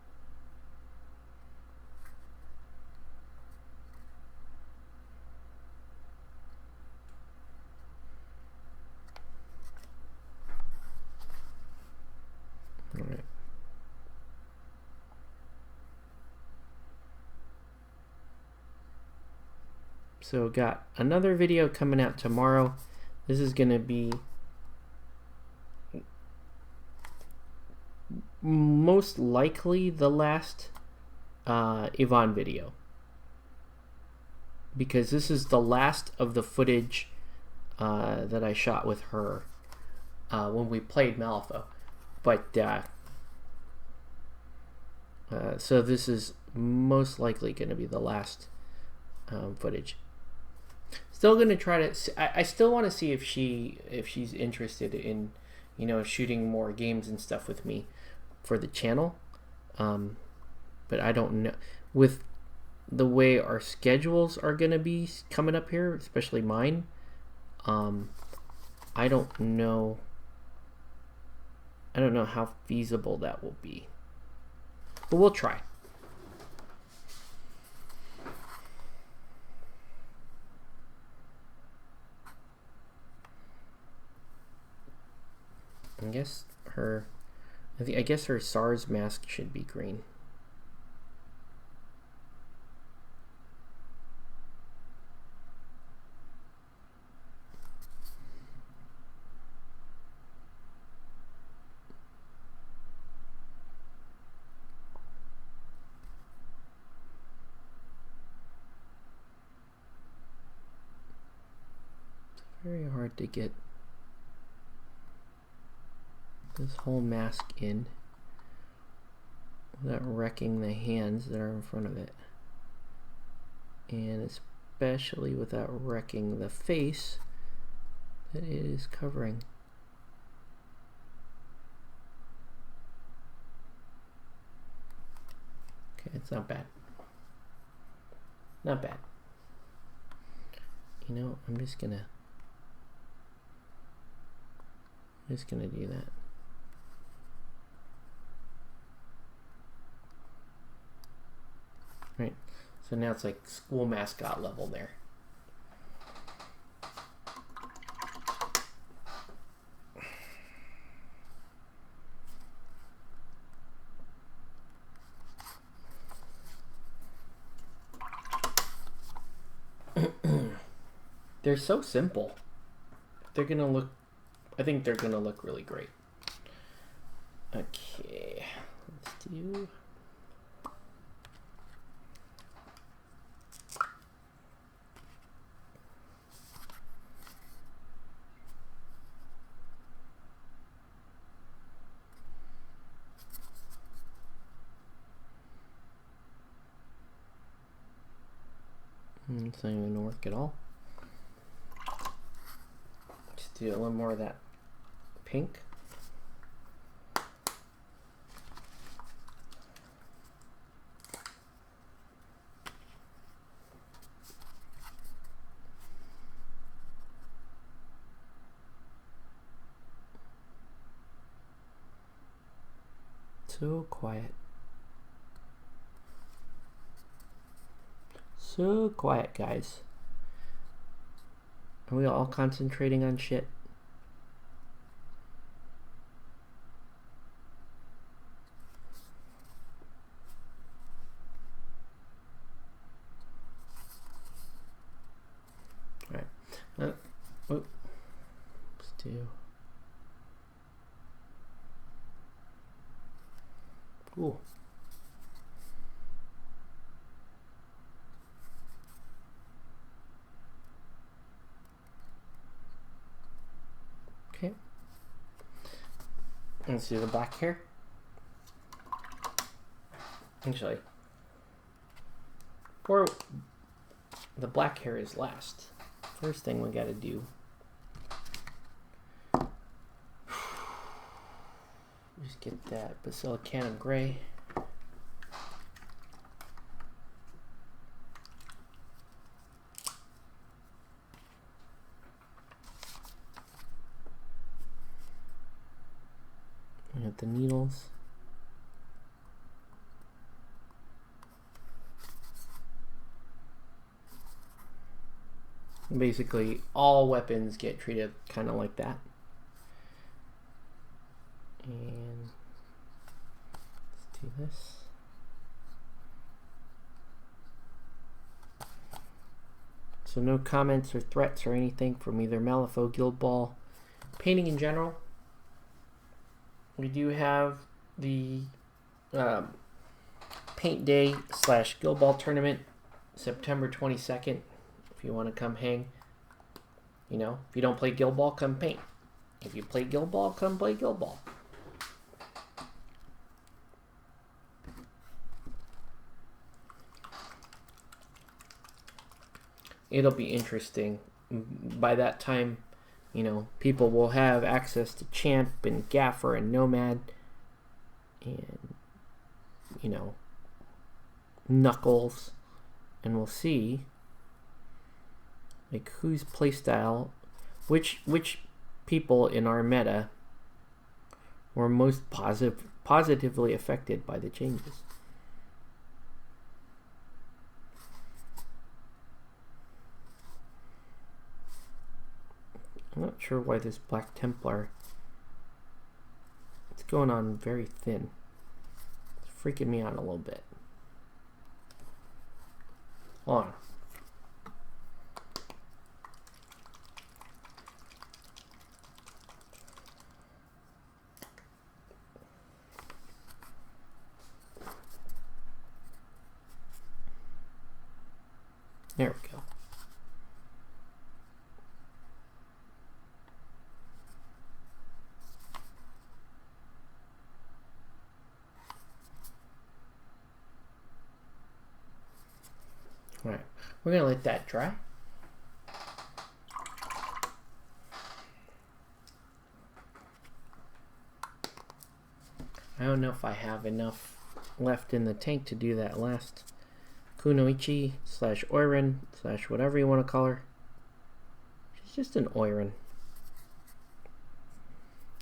All right. So got another video coming out tomorrow. This is going to be most likely the last Yvonne video, because this is the last of the footage that I shot with her when we played Malifaux. But so this is most likely going to be the last footage. Still going to try to. I still want to see if she's interested in, you know, shooting more games and stuff with me for the channel. But I don't know, with the way our schedules are going to be coming up here, especially mine. I don't know. I don't know how feasible that will be, but we'll try. I guess her SARS mask should be green. It's very hard to get this whole mask in without wrecking the hands that are in front of it, and especially without wrecking the face that it is covering. Okay, it's not bad. Not bad. You know, I'm just gonna do that. Right, so now it's like school mascot level there. They're so simple. They're gonna look, I think they're gonna look really great. Okay, let's do. It's not even gonna work at all. Just do a little more of that pink. So quiet. So quiet, guys. Are we all concentrating on shit? Alright. Let's do... Cool. Okay. Let's do the black hair. Actually, or the black hair is last. First thing we gotta do. Just get that basilicanum gray. We got the needles. Basically, all weapons get treated kind of like that. And let's do this. So no comments or threats or anything from either Malifaux, Guild Ball, painting in general. We do have the Paint Day / Guild Ball tournament, September 22nd. If you want to come hang, you know, if you don't play Guild Ball, come paint. If you play Guild Ball, come play Guild Ball. It'll be interesting. By that time, you know, people will have access to Champ and Gaffer and Nomad and, you know, Knuckles, and we'll see like whose playstyle, which people in our meta were most positively affected by the changes. I'm not sure why this Black Templar, it's going on very thin. It's freaking me out a little bit. Hold on. There we go. All right, we're gonna let that dry. I don't know if I have enough left in the tank to do that last Kunoichi / Oiran / whatever you want to call her. She's just an Oiran.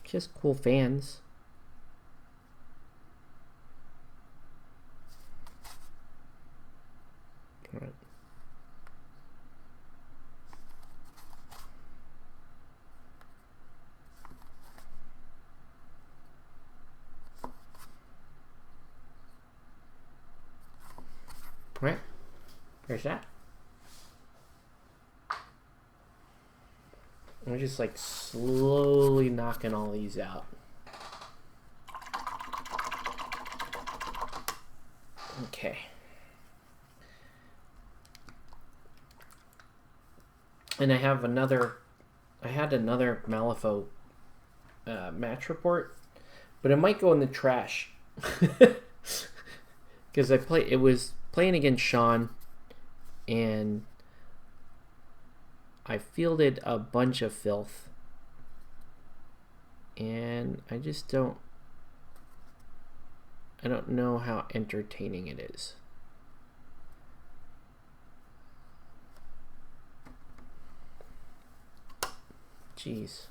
She has cool fans. Alright. Alright. There's that. We're just like slowly knocking all these out. Okay. And I had another Malifaux match report, but it might go in the trash because it was playing against Sean, and I fielded a bunch of filth, and I don't know how entertaining it is. Jeez.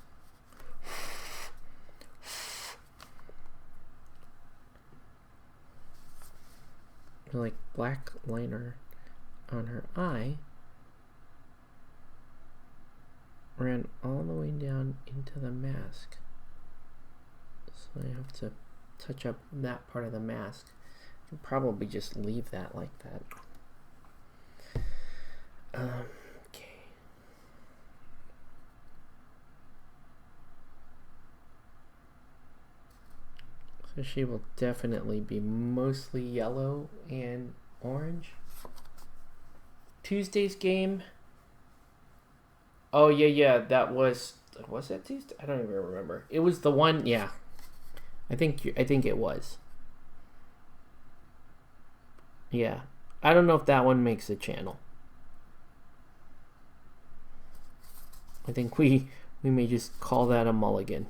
Like black liner on her eye. ran all the way down into the mask. So I have to touch up that part of the mask. I'll probably just leave that like that. Okay. So she will definitely be mostly yellow and orange. Tuesday's game. Oh yeah, that was that Tuesday? I don't even remember. It was the one, yeah. I think it was. Yeah. I don't know if that one makes a channel. I think we may just call that a mulligan.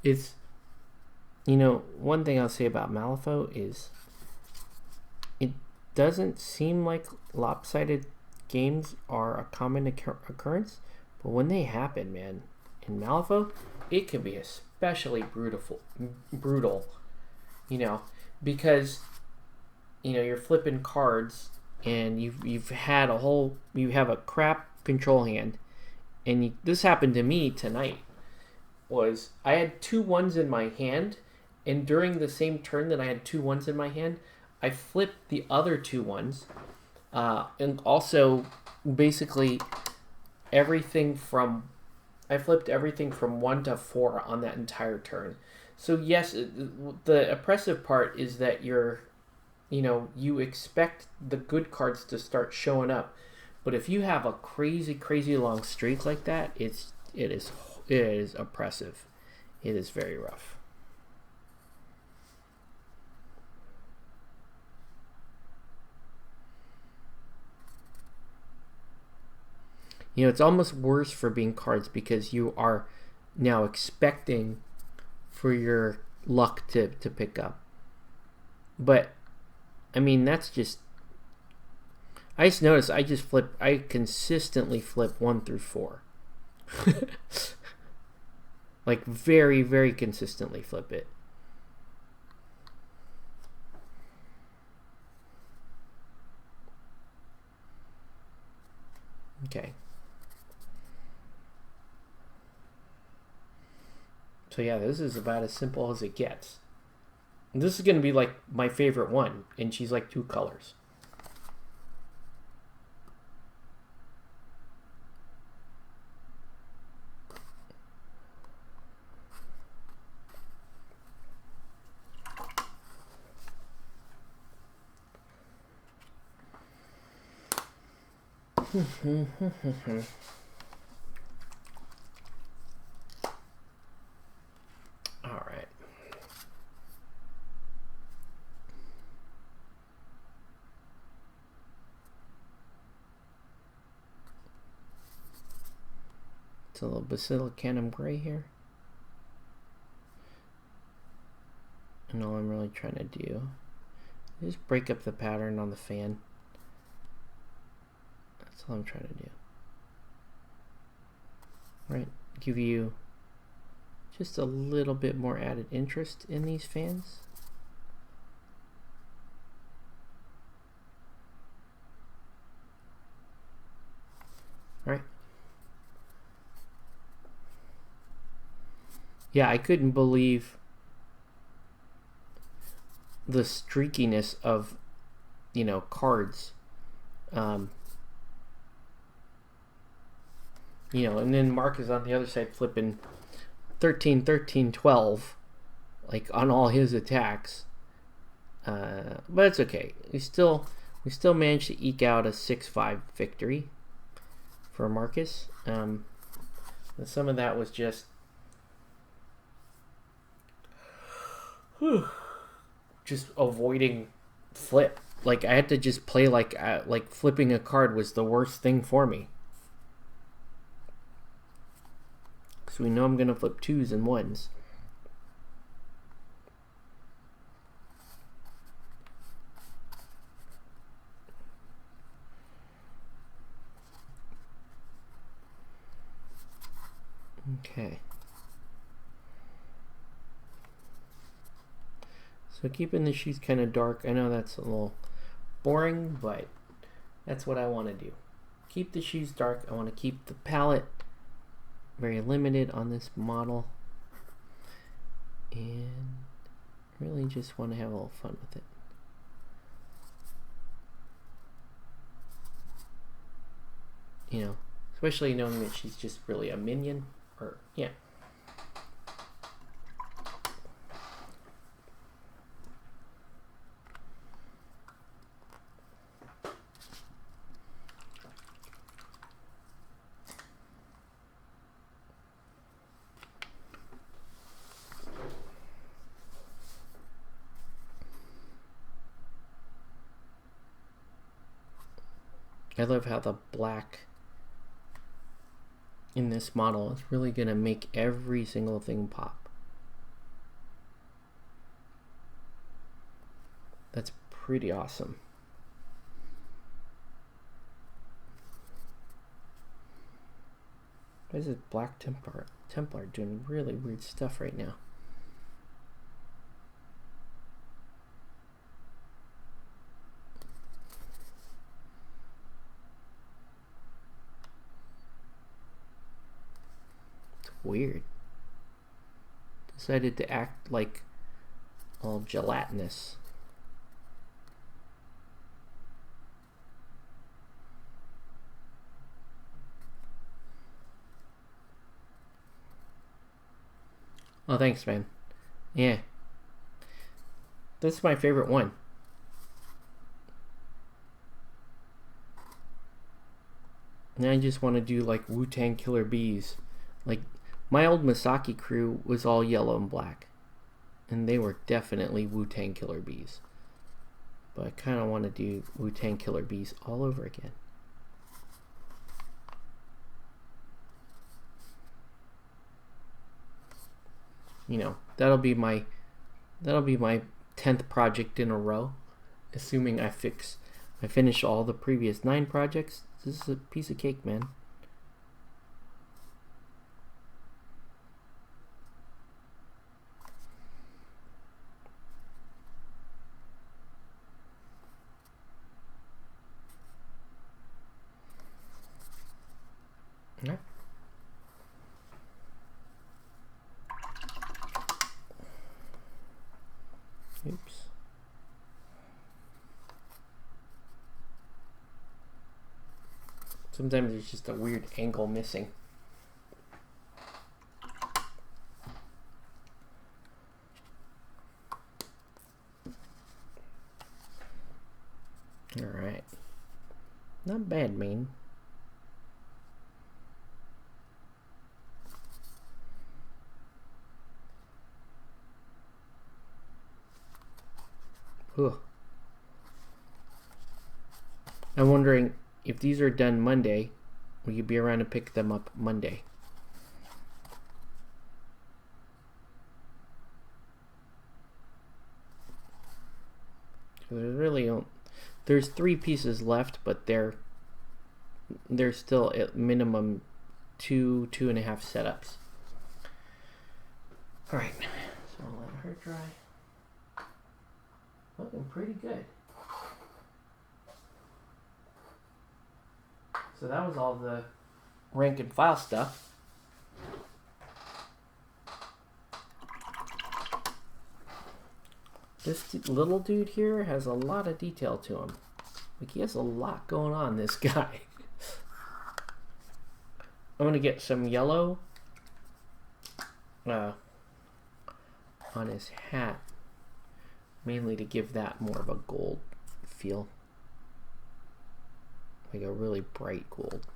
It's, you know, one thing I'll say about Malifaux is it doesn't seem like lopsided games are a common occurrence, but when they happen, man, in Malifaux, it can be especially brutal, you know, because, you know, you're flipping cards and you have a crap control hand, and this happened to me tonight. Was I had 2 1s in my hand, and during the same turn that I had 2 1s in my hand, I flipped the other 2 1s, and also basically I flipped everything from 1 to 4 on that entire turn. So yes, the oppressive part is that you expect the good cards to start showing up, but if you have a crazy long streak like that, it is oppressive. It is very rough. You know, it's almost worse for being cards because you are now expecting for your luck to pick up. But, I mean, that's just... I just noticed I consistently flip 1 through 4. Like, very consistently flip it. Okay. So yeah, this is about as simple as it gets. And this is going to be like my favorite one, and she's like 2 colors. All right. It's a little basilicanum gray here. And all I'm really trying to do is break up the pattern on the fan. That's all I'm trying to do. Right, give you just a little bit more added interest in these fans. All right. Yeah, I couldn't believe the streakiness of, you know, cards. You know, and then Mark is on the other side flipping 13, 13, 12, like on all his attacks. But it's okay. We still managed to eke out a 6-5 victory for Marcus. And some of that was just avoiding flip. Like I had to just play like flipping a card was the worst thing for me. So we know I'm going to flip 2s and 1s. Okay. So keeping the shoes kind of dark, I know that's a little boring, but that's what I want to do. Keep the shoes dark. I want to keep the palette very limited on this model. And really just want to have a little fun with it. You know, especially knowing that she's just really a minion, or yeah. I love how the black in this model is really going to make every single thing pop. That's pretty awesome. Why is this Black Templar doing really weird stuff right now? Weird. Decided to act like all gelatinous. Oh, thanks, man. Yeah. This is my favorite one. And I just want to do like Wu-Tang Killer Bees. Like, my old Misaki crew was all yellow and black. And they were definitely Wu-Tang Killer Bees. But I kind of want to do Wu-Tang Killer Bees all over again. You know, that'll be my 10th project in a row, assuming I finish all the previous 9 projects. This is a piece of cake, man. Yeah. Oops. Sometimes there's just a weird angle missing. Alright. Not bad, man. Ugh. I'm wondering if these are done Monday, will you be around to pick them up Monday? There's 3 pieces left, but they're still at minimum 2.5 setups. All right, so I'll let her dry. Looking pretty good. So that was all the rank and file stuff. This little dude here has a lot of detail to him. Like, he has a lot going on, this guy. I'm gonna get some yellow on his hat, mainly to give that more of a gold feel. Like a really bright gold.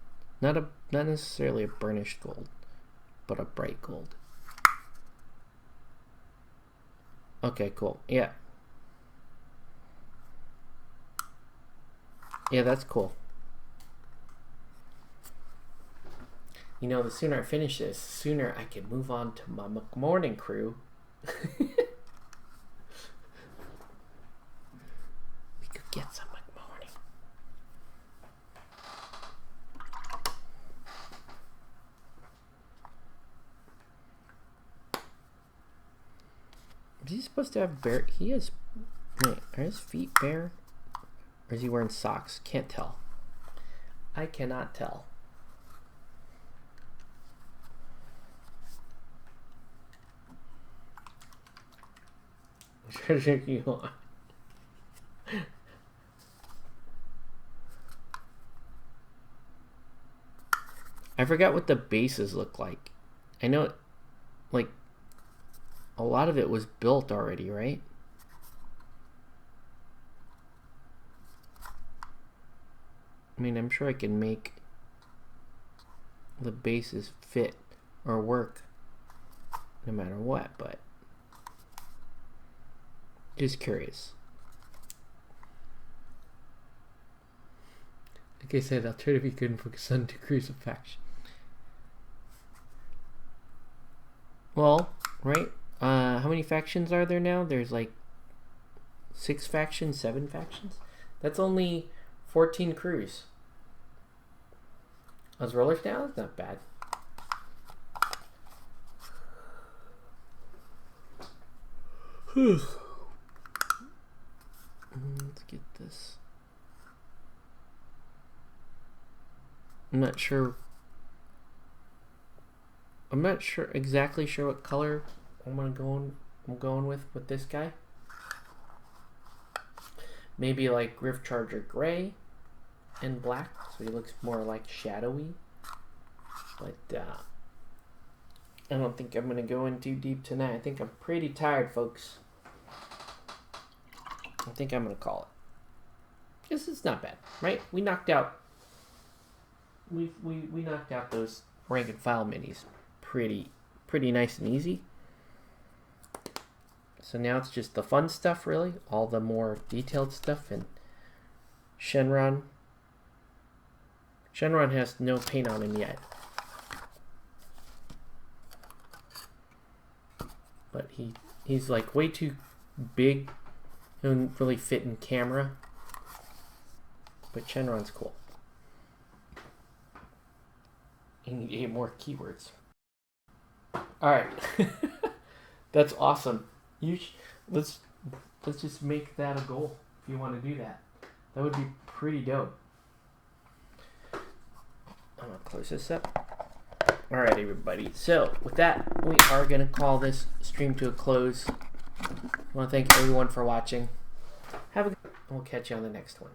Not necessarily a burnished gold, but a bright gold. Okay, cool. Yeah. Yeah, that's cool. You know, the sooner I finish this, the sooner I can move on to my McMorning crew. We could get some McMorning. Is he supposed to have bare? He is. Wait, are his feet bare? Or is he wearing socks? Can't tell. I cannot tell. You on. I forgot what the bases look like. I know it, like, a lot of it was built already, right? I mean, I'm sure I can make the bases fit or work no matter what, but just curious. Like I said, I'll try to be good and focus on degrees of faction. Well, right? How many factions are there now? There's like 6 factions, 7 factions? That's only 14 crews. Those rollers now? That's not bad. Let's get this. I'm not exactly sure what color I'm going with this guy. Maybe like Rift Charger gray and black, so he looks more like shadowy. But I don't think I'm gonna go in too deep tonight. I think I'm pretty tired, folks. I think I'm gonna call it. This is not bad, right? We knocked out. We knocked out those rank and file minis pretty nice and easy. So now it's just the fun stuff, really, all the more detailed stuff. And Shenron has no paint on him yet, but he's like way too big. He doesn't really fit in camera, but Shenron's cool. You need 8 more keywords. All right, that's awesome. Let's just make that a goal if you want to do that. That would be pretty dope. I'm gonna close this up. All right, everybody. So with that, we are gonna call this stream to a close. I want to thank everyone for watching. Have a good. We'll catch you on the next one.